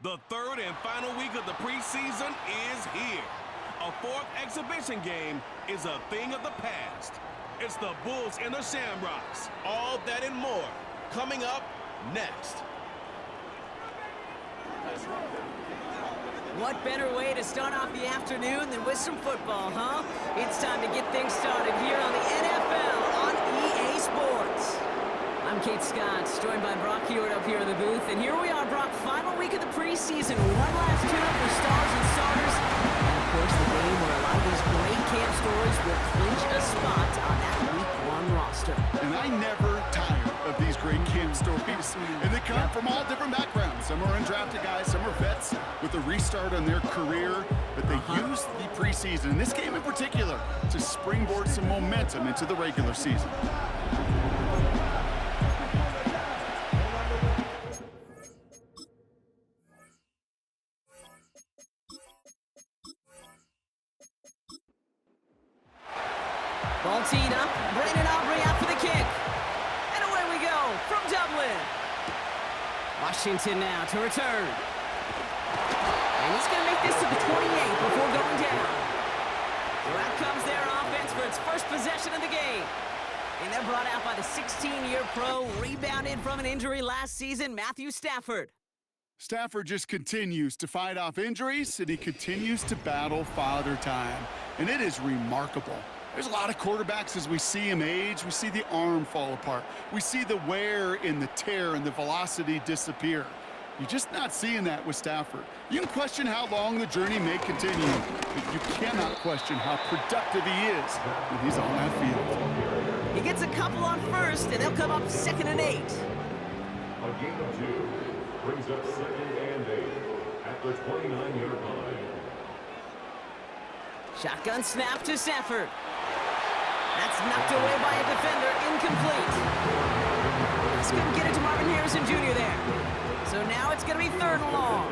The third and final week of the preseason is here. A fourth exhibition game is a thing of the past. It's the Bulls and the Shamrocks. All that and more coming up next. What better way to start off the afternoon than with some football, huh? It's time to get things started here on the NFL on EA Sports. I'm Kate Scott, joined by Brock Hewitt up here in the booth. And here we are, Brock, final week of the preseason. One last tune for stars and starters. And, of course, the game where a lot of these great camp stories will clinch a spot on that Week 1 roster. And I never tire of these great camp stories. And they come from all different backgrounds. Some are undrafted guys, some are vets with a restart on their career. But they use the preseason, in this game in particular, to springboard some momentum into the regular season. Ball teed up, Brandon Aubrey out for the kick. And away we go from Dublin. Washington now to return. And he's going to make this to the 28 before going down. So out comes their offense for its first possession of the game. And they're brought out by the 16-year pro, rebounded from an injury last season, Matthew Stafford. Stafford just continues to fight off injuries, and he continues to battle Father Time. And it is remarkable. There's a lot of quarterbacks as we see him age. We see the arm fall apart. We see the wear in the tear and the velocity disappear. You're just not seeing that with Stafford. You can question how long the journey may continue, but you cannot question how productive he is when he's on that field. He gets a couple on first, and they'll come up 2nd and 8. A gain of 2 brings up 2nd and 8 at the 29-yard line. Shotgun snap to Stafford. That's knocked away by a defender, incomplete. Just couldn't get it to Marvin Harrison Jr. there. So now it's going to be 3rd and long.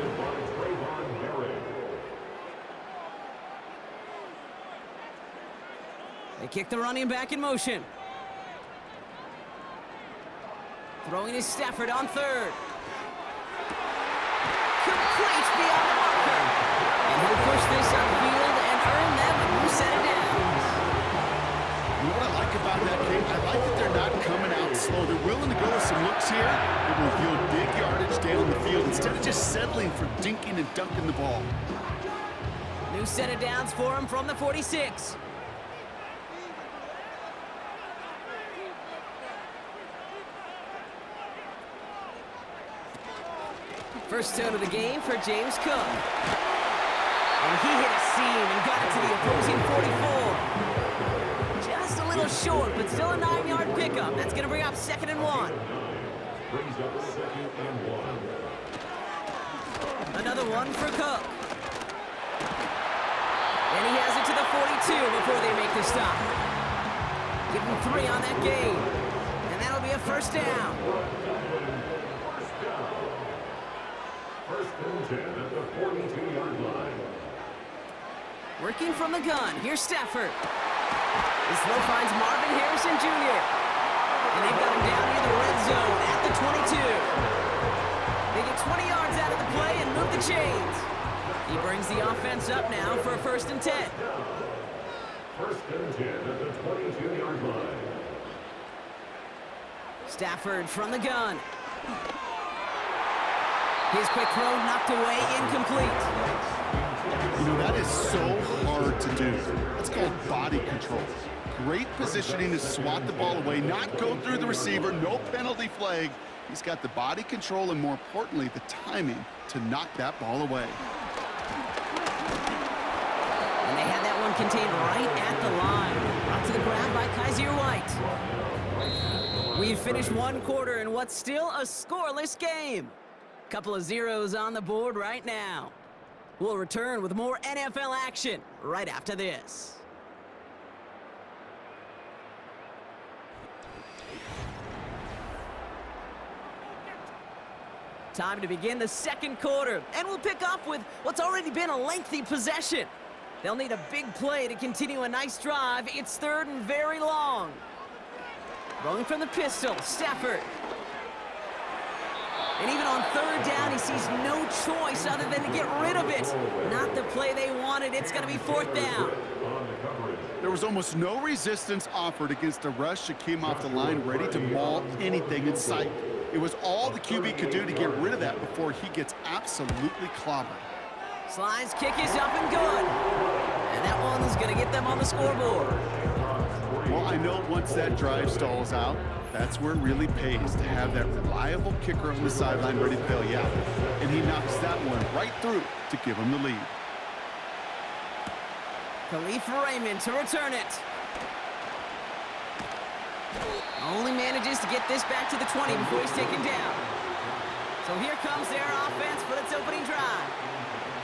They kick the running back in motion. Throwing is Stafford on 3rd. Complete beyond the marker. And he'll push this upfield and earn them a new set of downs. You know what I like about that game? I like that they're not coming out slow. They're willing to go with some looks here that will yield big yardage down the field instead of just settling for dinking and dunking the ball. New set of downs for him from the 46. First down of the game for James Cook. And he hit a seam and got it to the opposing 44. Just a little short, but still a 9-yard pickup. That's going to bring up 2nd and 1. Brings up 2nd and 1. Another one for Cook. And he has it to the 42 before they make the stop. Give him 3 on that game. And that'll be a 1st down. First and 10 at the 42-yard line. Working from the gun, here's Stafford. His throw finds Marvin Harrison Jr. And they've got him down near the red zone at the 22. They get 20 yards out of the play and move the chains. He brings the offense up now for a 1st and 10. First and 10 at the 22-yard line. Stafford from the gun. His quick throw knocked away, incomplete. You know, that is so hard to do. That's called body control. Great positioning to swat the ball away, not go through the receiver, no penalty flag. He's got the body control and, more importantly, the timing to knock that ball away. And they had that one contained right at the line. Brought to the ground by Kaiser White. We've finished 1 quarter in what's still a scoreless game. Couple of zeros on the board right now. We'll return with more NFL action right after this. Time to begin the 2nd quarter, and we'll pick up with what's already been a lengthy possession. They'll need a big play to continue a nice drive. It's 3rd and very long. Rolling from the pistol, Stafford. And even on third down, he sees no choice other than to get rid of it. Not the play they wanted. It's going to be fourth down. There was almost no resistance offered against a rush that came off the line ready to maul anything in sight. It was all the QB could do to get rid of that before he gets absolutely clobbered. Slide's kick is up and good. And that one is going to get them on the scoreboard. Well, I know once that drive stalls out, that's where it really pays to have that reliable kicker on the sideline ready to bail you out. And he knocks that one right through to give him the lead. Khalif Raymond to return it. Only manages to get this back to the 20 before he's taken down. So here comes their offense for its opening drive.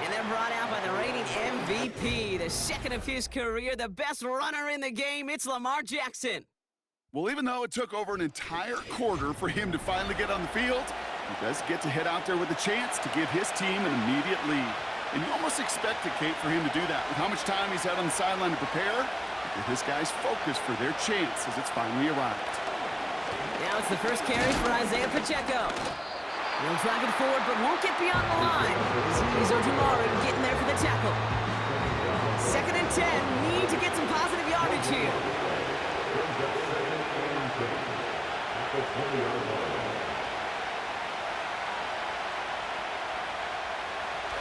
And they're brought out by the reigning MVP, the second of his career, the best runner in the game. It's Lamar Jackson. Well, even though it took over an entire quarter for him to finally get on the field, he does get to head out there with a chance to give his team an immediate lead. And you almost expected, Kate, for him to do that. With how much time he's had on the sideline to prepare, get this guy's focus for their chance as it's finally arrived. Now it's the first carry for Isaiah Pacheco. He'll drive it forward, but won't get beyond the line. He's Ojulari getting there for the tackle. 2nd and 10. Need to get some positive yardage here.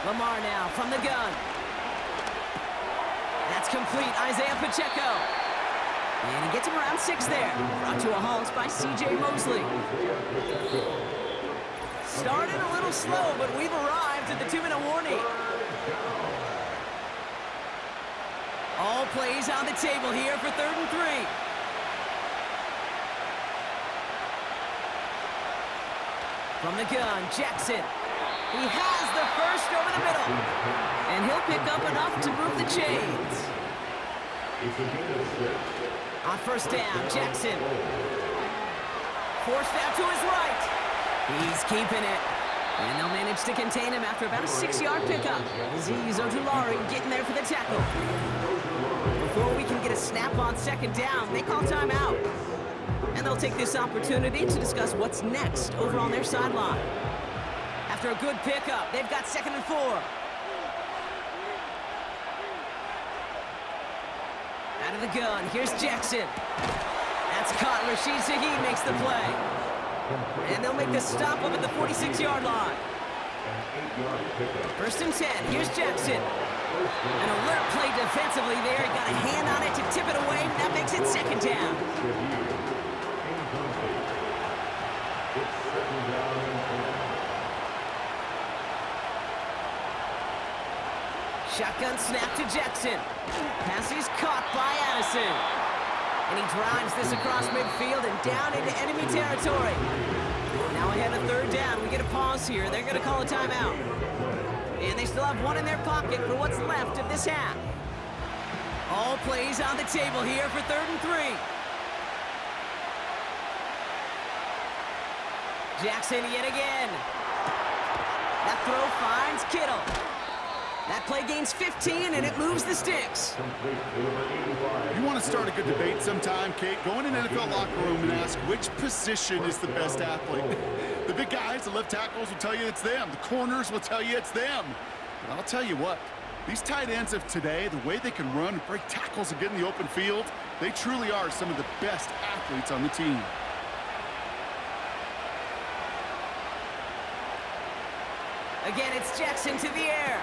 Lamar now from the gun. That's complete. Isaiah Pacheco. And he gets him around 6 there. Brought to a halt by C.J. Mosley. Started a little slow, but we've arrived at the 2-minute warning. All plays on the table here for 3rd and 3. From the gun, Jackson. He has the first over the middle. And he'll pick up enough to move the chains. On first down, Jackson. Forced out to his right. He's keeping it. And they'll manage to contain him after about a 6-yard pickup. Azeez Ojulari getting there for the tackle. Before we can get a snap on 2nd down, they call timeout. And they'll take this opportunity to discuss what's next over on their sideline. After a good pickup, they've got 2nd and 4. Out of the gun, here's Jackson. That's caught. Rashid Shaheed makes the play. And they'll make the stop up at the 46-yard line. 1st and 10, here's Jackson. An alert play defensively there. He got a hand on it to tip it away. That makes it 2nd down. Shotgun snap to Jackson. Pass is caught by Addison. And he drives this across midfield and down into enemy territory. Now ahead of 3rd down, we get a pause here. They're going to call a timeout. And they still have one in their pocket for what's left of this half. All plays on the table here for 3rd and 3. Jackson yet again. That throw finds Kittle. That play gains 15, and it moves the sticks. You want to start a good debate sometime, Kate? Go in an NFL locker room and ask which position is the best athlete. The big guys, the left tackles will tell you it's them. The corners will tell you it's them. But I'll tell you what, these tight ends of today, the way they can run and break tackles and get in the open field, they truly are some of the best athletes on the team. Again, it's Jackson to the air.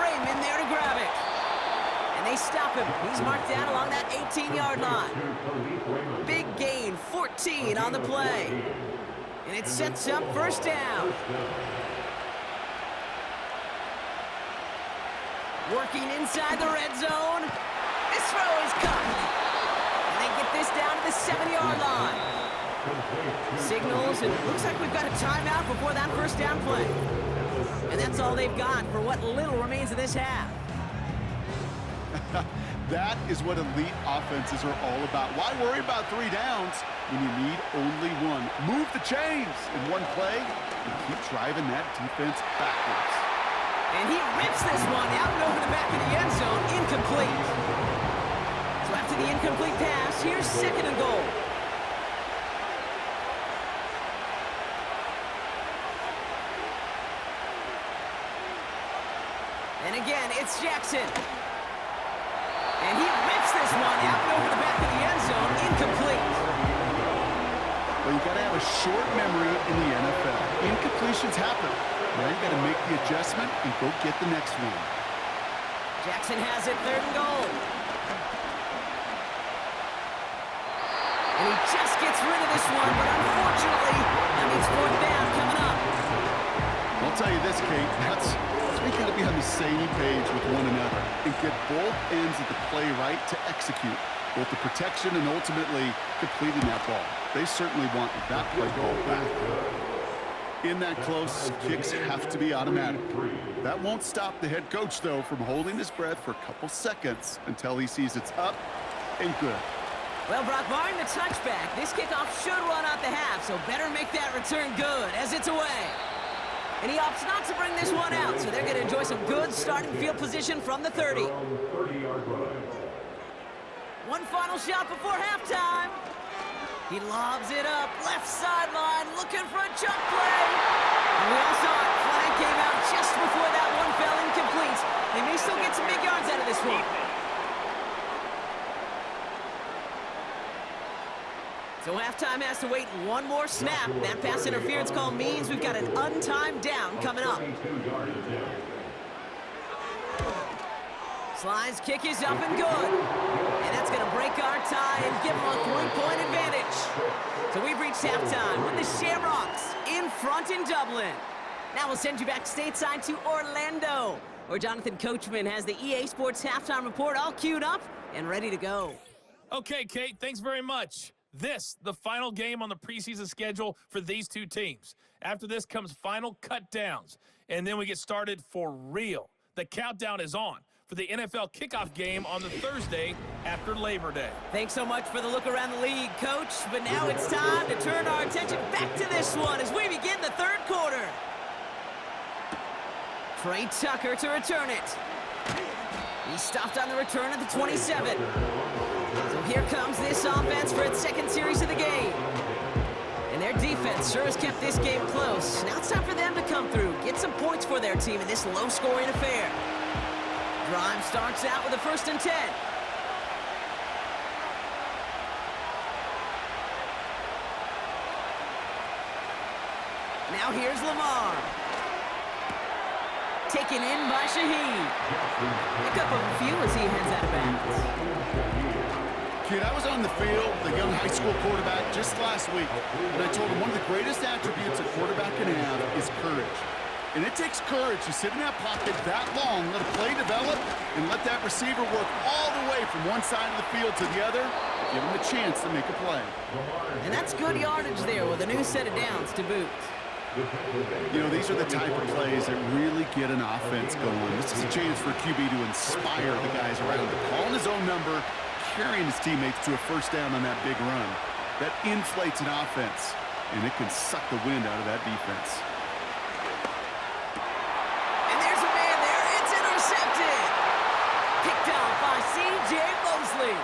Raymond there to grab it. And they stop him. He's marked down along that 18-yard line. Big gain, 14 on the play. And it sets up 1st down. Working inside the red zone. This throw is cut. And they get this down to the 7-yard line. Signals, and it looks like we've got a timeout before that 1st down play. And that's all they've got for what little remains of this half. That is what elite offenses are all about. Why worry about 3 downs when you need only 1? Move the chains in one play and keep driving that defense backwards. And he rips this one out and over the back of the end zone. Incomplete. So after the incomplete pass, here's 2nd and goal. again. It's Jackson. And he rips this one out and over the back of the end zone. Incomplete. Well, you got to have a short memory in the NFL. Incompletions happen. Now you got to make the adjustment and go get the next one. Jackson has it, 3rd and goal. And he just gets rid of this one, but unfortunately, that means 4th down coming up. I'll tell you this, Kate, that's we got to be on the same page with one another and get both ends of the play right to execute both the protection and ultimately completing that ball. They certainly want that play ball back. In that close, kicks have to be automatic. That won't stop the head coach, though, from holding his breath for a couple seconds until he sees it's up and good. Well, Brock, barring the touchback, this kickoff should run out the half, so better make that return good as it's away. And he opts not to bring this one out, so they're going to enjoy some good starting field position from the 30. One final shot before halftime. He lobs it up, left sideline, looking for a jump play. And we all saw it. Flag came out just before that one fell incomplete. They may still get some big yards out of this one. So halftime has to wait one more snap. That pass interference call means we've got an untimed down coming up. Sly's kick is up and good. And that's going to break our tie and give them a 3-point advantage. So we've reached halftime with the Shamrocks in front in Dublin. Now we'll send you back stateside to Orlando, where Jonathan Coachman has the EA Sports halftime report all queued up and ready to go. Okay, Kate, thanks very much. This, the final game on the preseason schedule for these two teams. After this comes final cut downs, and then we get started for real. The countdown is on for the NFL kickoff game on the Thursday after Labor Day. Thanks so much for the look around the league, Coach. But now it's time to turn our attention back to this one as we begin the 3rd quarter. Trey Tucker to return it. He stopped on the return at the 27. So here comes this offense for its 2nd series of the game. And their defense sure has kept this game close. Now it's time for them to come through, get some points for their team in this low-scoring affair. Drive starts out with a 1st and 10. Now here's Lamar. Taken in by Shaheed. Pick up a few as he heads out of bounds. Kid, I was on the field, the young high school quarterback, just last week, and I told him one of the greatest attributes a quarterback can have is courage. And it takes courage to sit in that pocket that long, let a play develop, and let that receiver work all the way from one side of the field to the other, give him a chance to make a play. And that's good yardage there with a new set of downs to boot. You know, these are the type of plays that really get an offense going. This is a chance for QB to inspire the guys around him, calling his own number, carrying his teammates to a 1st down on that big run. That inflates an offense, and it can suck the wind out of that defense. And there's a man there. It's intercepted. Picked off by C.J. Mosley.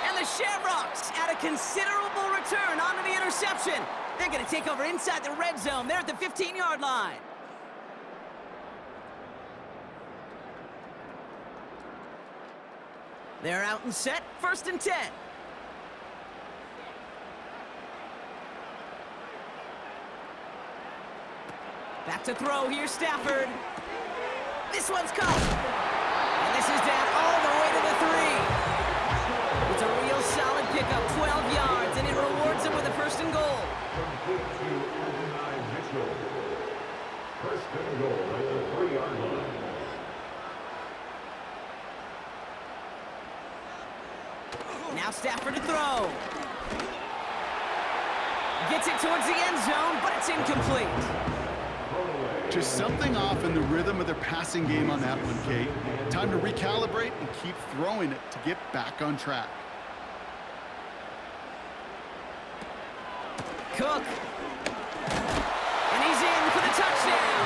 And the Shamrocks add a considerable return onto the interception. They're going to take over inside the red zone. They're at the 15-yard line. They're out and set. 1st and 10. Back to throw. Here's Stafford. This one's caught. And this is down all the way to the 3. It's a real solid pickup, 12 yards, and it rewards them with a 1st and goal. First and goal at the 3-yard line. Now Stafford to throw. Gets it towards the end zone, but it's incomplete. Just something off in the rhythm of their passing game on that one, Kate. Time to recalibrate and keep throwing it to get back on track. Cook. And he's in for the touchdown.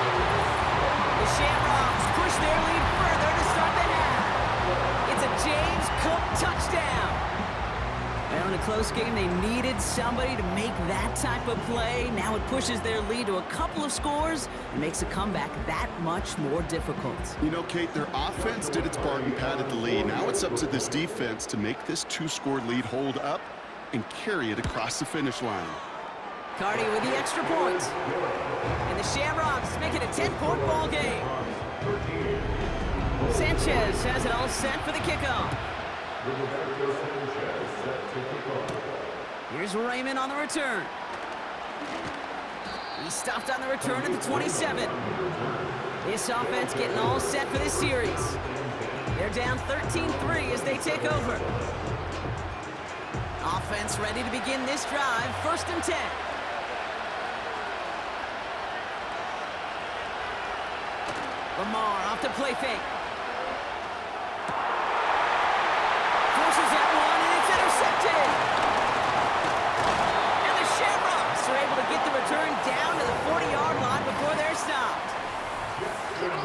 The Shamrocks push their lead further to start the half. It's a James Cook touchdown. Well, a close game. They needed somebody to make that type of play. Now it pushes their lead to a couple of scores and makes a comeback that much more difficult. You know, Kate, their offense did its part and padded the lead. Now it's up to this defense to make this 2-score lead hold up and carry it across the finish line. Cardi with the extra point. And the Shamrocks make it a 10-point ball game. Sanchez has it all set for the kickoff. Here's Raymond on the return. He stopped on the return at the 27. This offense getting all set for this series. They're down 13-3 as they take over. Offense ready to begin this drive. 1st and 10. Lamar off the play fake. Forces that one, and it's intercepted. And the Shamrocks are able to get the return down to the 40-yard line before they're stopped.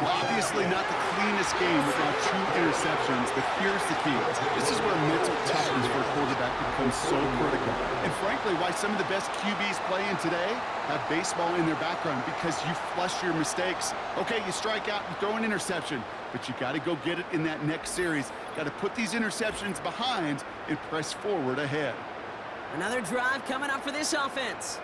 Obviously not the cleanest game without 2 interceptions, but here's the key. This is where mental toughness for a quarterback becomes so critical. And frankly, why some of the best QBs playing today have baseball in their background, because you flush your mistakes. Okay, you strike out, you throw an interception, but you got to go get it in that next series. Got to put these interceptions behind and press forward ahead. Another drive coming up for this offense.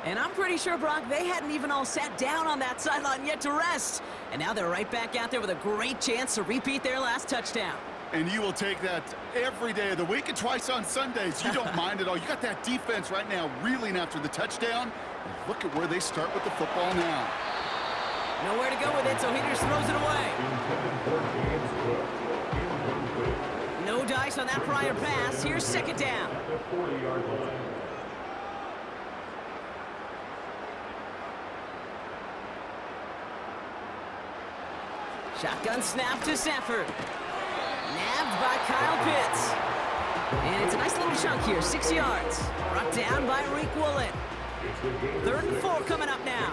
And I'm pretty sure, Brock, they hadn't even all sat down on that sideline yet to rest. And now they're right back out there with a great chance to repeat their last touchdown. And you will take that every day of the week and twice on Sundays. You don't mind at all. You got that defense right now reeling after the touchdown. And look at where they start with the football now. Nowhere to go with it, so he just throws it away. No dice on that prior pass. Here's 2nd down. Shotgun snap to Stafford. Nabbed by Kyle Pitts. And it's a nice little chunk here, 6 yards. Brought down by Reek Woolen. 3rd and 4 coming up now.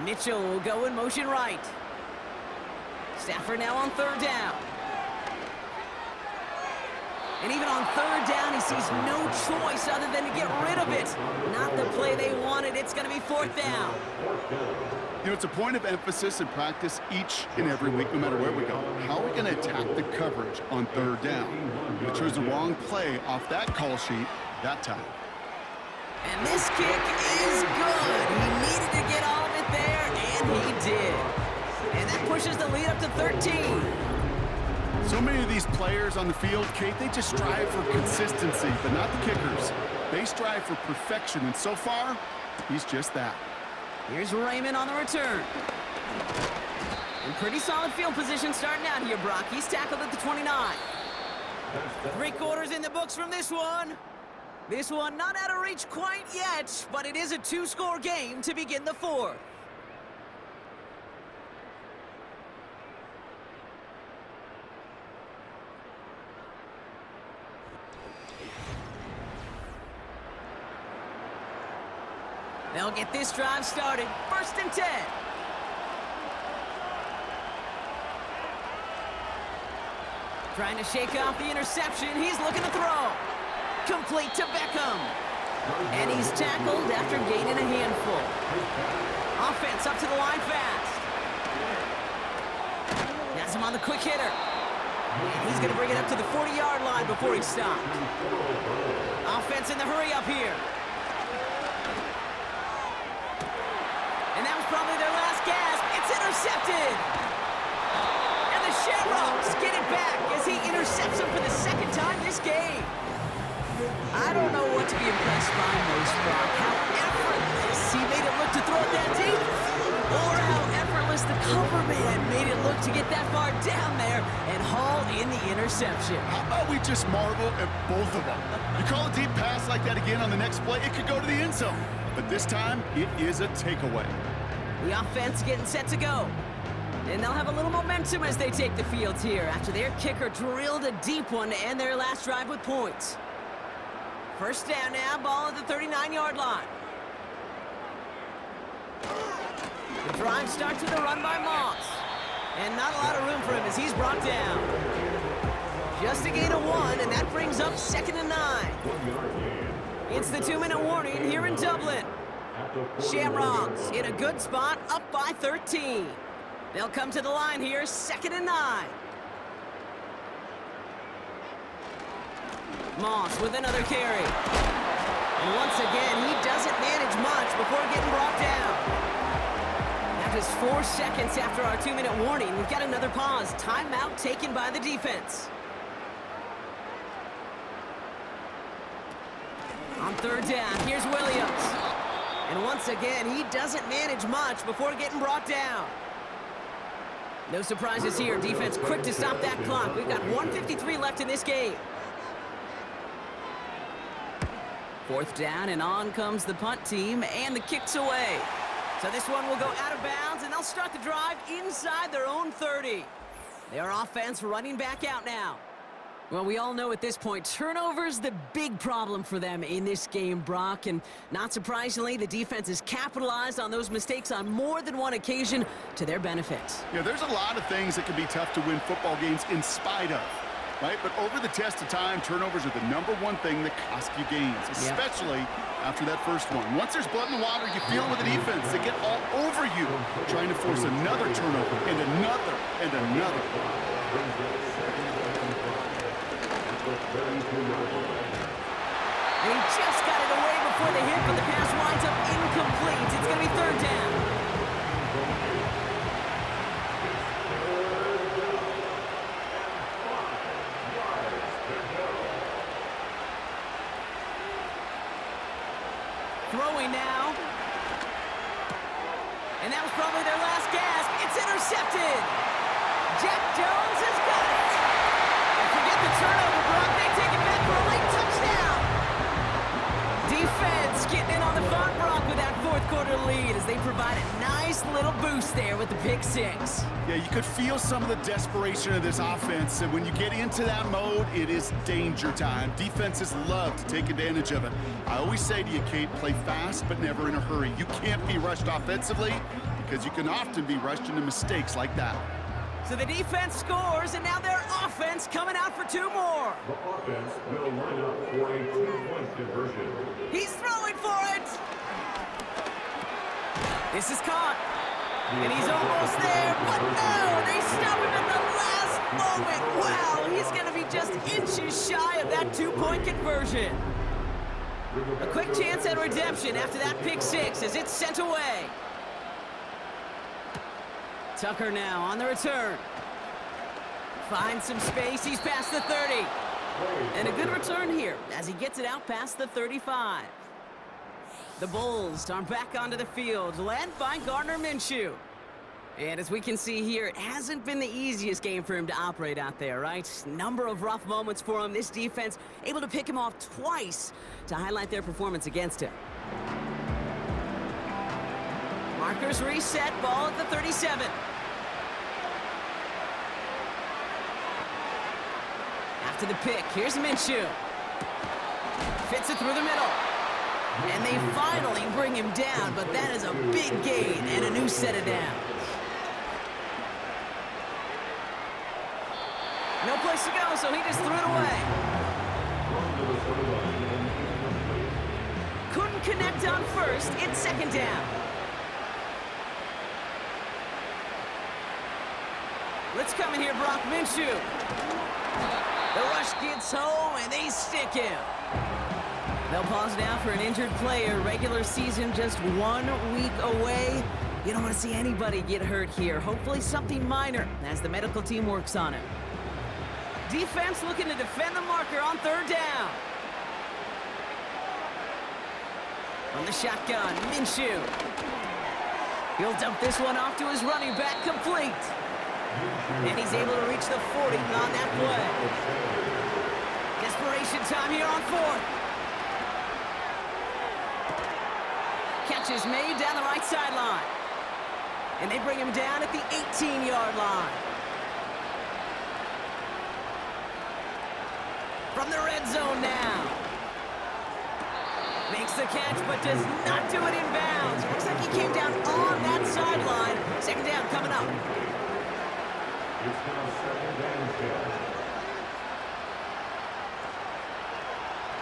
Mitchell will go in motion right. Stafford now on 3rd down. And even on 3rd down, he sees no choice other than to get rid of it. Not the play they wanted. It's going to be 4th down. You know, it's a point of emphasis in practice each and every week, no matter where we go. How are we going to attack the coverage on 3rd down? They chose the wrong play off that call sheet that time. And this kick is good. He needed to get all of it there, and he did. And that pushes the lead up to 13. So many of these players on the field, Kate, they just strive for consistency, but not the kickers. They strive for perfection, and so far, he's just that. Here's Raymond on the return. In pretty solid field position starting out here, Brock. He's tackled at the 29. 3 quarters in the books from this one. This one not out of reach quite yet, but it is a 2-score game to begin the 4th. They'll get this drive started. 1st and 10. Trying to shake off the interception. He's looking to throw. Complete to Beckham. And he's tackled after gaining a handful. Offense up to the line fast. Has him on the quick hitter. And he's going to bring it up to the 40-yard line before he's stopped. Offense in the hurry up here. And that was probably their last gasp. It's intercepted. And the Shamrocks get it back as he intercepts him for the 2nd time this game. I don't know what to be impressed by most, Brock. How effortless he made it look to throw it that deep, or how effortless the cover man made it look to get that far down there and haul in the interception. How about we just marvel at both of them? You call a deep pass like that again on the next play, it could go to the end zone. But this time, it is a takeaway. The offense getting set to go. And they'll have a little momentum as they take the field here after their kicker drilled a deep one to end their last drive with points. 1st down now, ball at the 39-yard line. The drive starts with a run by Moss. And not a lot of room for him as he's brought down. Just a gain of 1, and that brings up 2nd and 9. It's the 2-minute warning here in Dublin. Shamrocks in a good spot, up by 13. They'll come to the line here, 2nd and 9. Moss with another carry. And once again, he doesn't manage much before getting brought down. Now just 4 seconds after our 2-minute warning, we've got another pause. Timeout taken by the defense. On 3rd down, here's Williams. And once again, he doesn't manage much before getting brought down. No surprises here. Defense quick to stop that clock. We've got 1:53 left in this game. 4th down, and on comes the punt team, and the kick's away. So this one will go out of bounds, and they'll start the drive inside their own 30. Their offense running back out now. Well, we all know at this point, turnovers the big problem for them in this game, Brock. And not surprisingly, the defense has capitalized on those mistakes on more than one occasion to their benefit. Yeah, there's a lot of things that can be tough to win football games in spite of, right? But over the test of time, turnovers are the #1 thing that cost you games, especially after that first one. Once there's blood in the water, you feel it with the defense. They get all over you, trying to force another turnover and another and another. And he just got it away before the hit, but the pass winds up incomplete. It's going to be 3rd down. Throwing now. And that was probably their last gasp. It's intercepted. Jack Jones has got it. And forget the turnover, Brock. They take it back for a late touchdown. Defense getting in on the fun, Brock, with that 4th quarter lead as they provide a nice little boost there with the pick 6. Yeah, you could feel some of the desperation of this offense, and when you get into that mode, it is danger time. Defenses love to take advantage of it. I always say to you, Kate, play fast but never in a hurry. You can't be rushed offensively because you can often be rushed into mistakes like that. So the defense scores, and now their offense coming out for 2 more. The offense will line up for a 2-point conversion. He's throwing for it. This is caught. And he's almost there, but no, they stop him at the last moment. Wow, he's going to be just inches shy of that 2-point conversion. A quick chance at redemption after that pick 6 as it's sent away. Tucker now on the return. Finds some space, he's past the 30. And a good return here as he gets it out past the 35. The Bulls are back onto the field, led by Gardner Minshew. And as we can see here, it hasn't been the easiest game for him to operate out there, right? Number of rough moments for him. This defense able to pick him off twice to highlight their performance against him. Markers reset, ball at the 37. After the pick, here's Minshew. Fits it through the middle. And they finally bring him down, but that is a big gain and a new set of downs. No place to go, so he just threw it away. Couldn't connect on first. It's 2nd down. Let's come in here, Brock Minshew. The rush gets home, and they stick him. They'll pause now for an injured player. Regular season just 1 week away. You don't want to see anybody get hurt here. Hopefully something minor as the medical team works on it. Defense looking to defend the marker on 3rd down. On the shotgun, Minshew. He'll dump this one off to his running back, complete. And he's able to reach the 40 on that play. Desperation time here on 4th. Catch is made down the right sideline. And they bring him down at the 18-yard line. From the red zone now. Makes the catch, but does not do it in bounds. Looks like he came down on that sideline. 2nd down coming up. It's now 2nd and 10.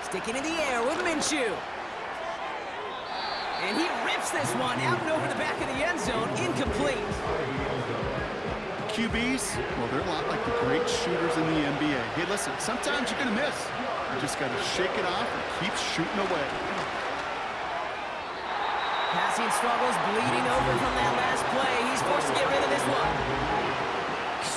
Sticking in the air with Minshew. And he rips this one out and over the back of the end zone. Incomplete. QBs, well, they're a lot like the great shooters in the NBA. Hey, listen, sometimes you're going to miss. You just got to shake it off and keep shooting away. Passing struggles, bleeding over from that last play. He's forced to get rid of this one.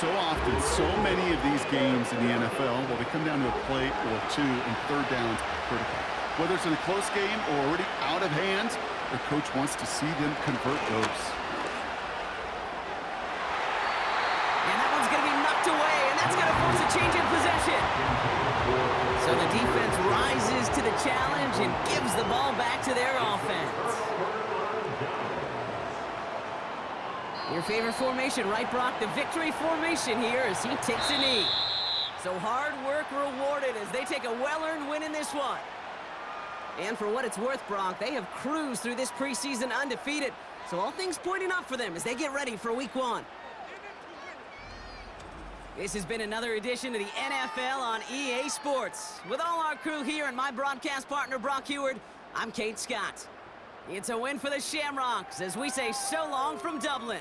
So often, so many of these games in the NFL, well, they come down to a play or two, and third downs are critical. Whether it's in a close game or already out of hand, their coach wants to see them convert those. And that one's going to be knocked away, and that's going to force a change in possession. So the defense rises to the challenge and gives the ball back to their offense. Your favorite formation, right, Brock? The victory formation here as he takes a knee. So hard work rewarded as they take a well-earned win in this one. And for what it's worth, Brock, they have cruised through this preseason undefeated. So all things pointing up for them as they get ready for Week 1. This has been another edition of the NFL on EA Sports. With all our crew here and my broadcast partner, Brock Heward, I'm Kate Scott. It's a win for the Shamrocks as we say so long from Dublin.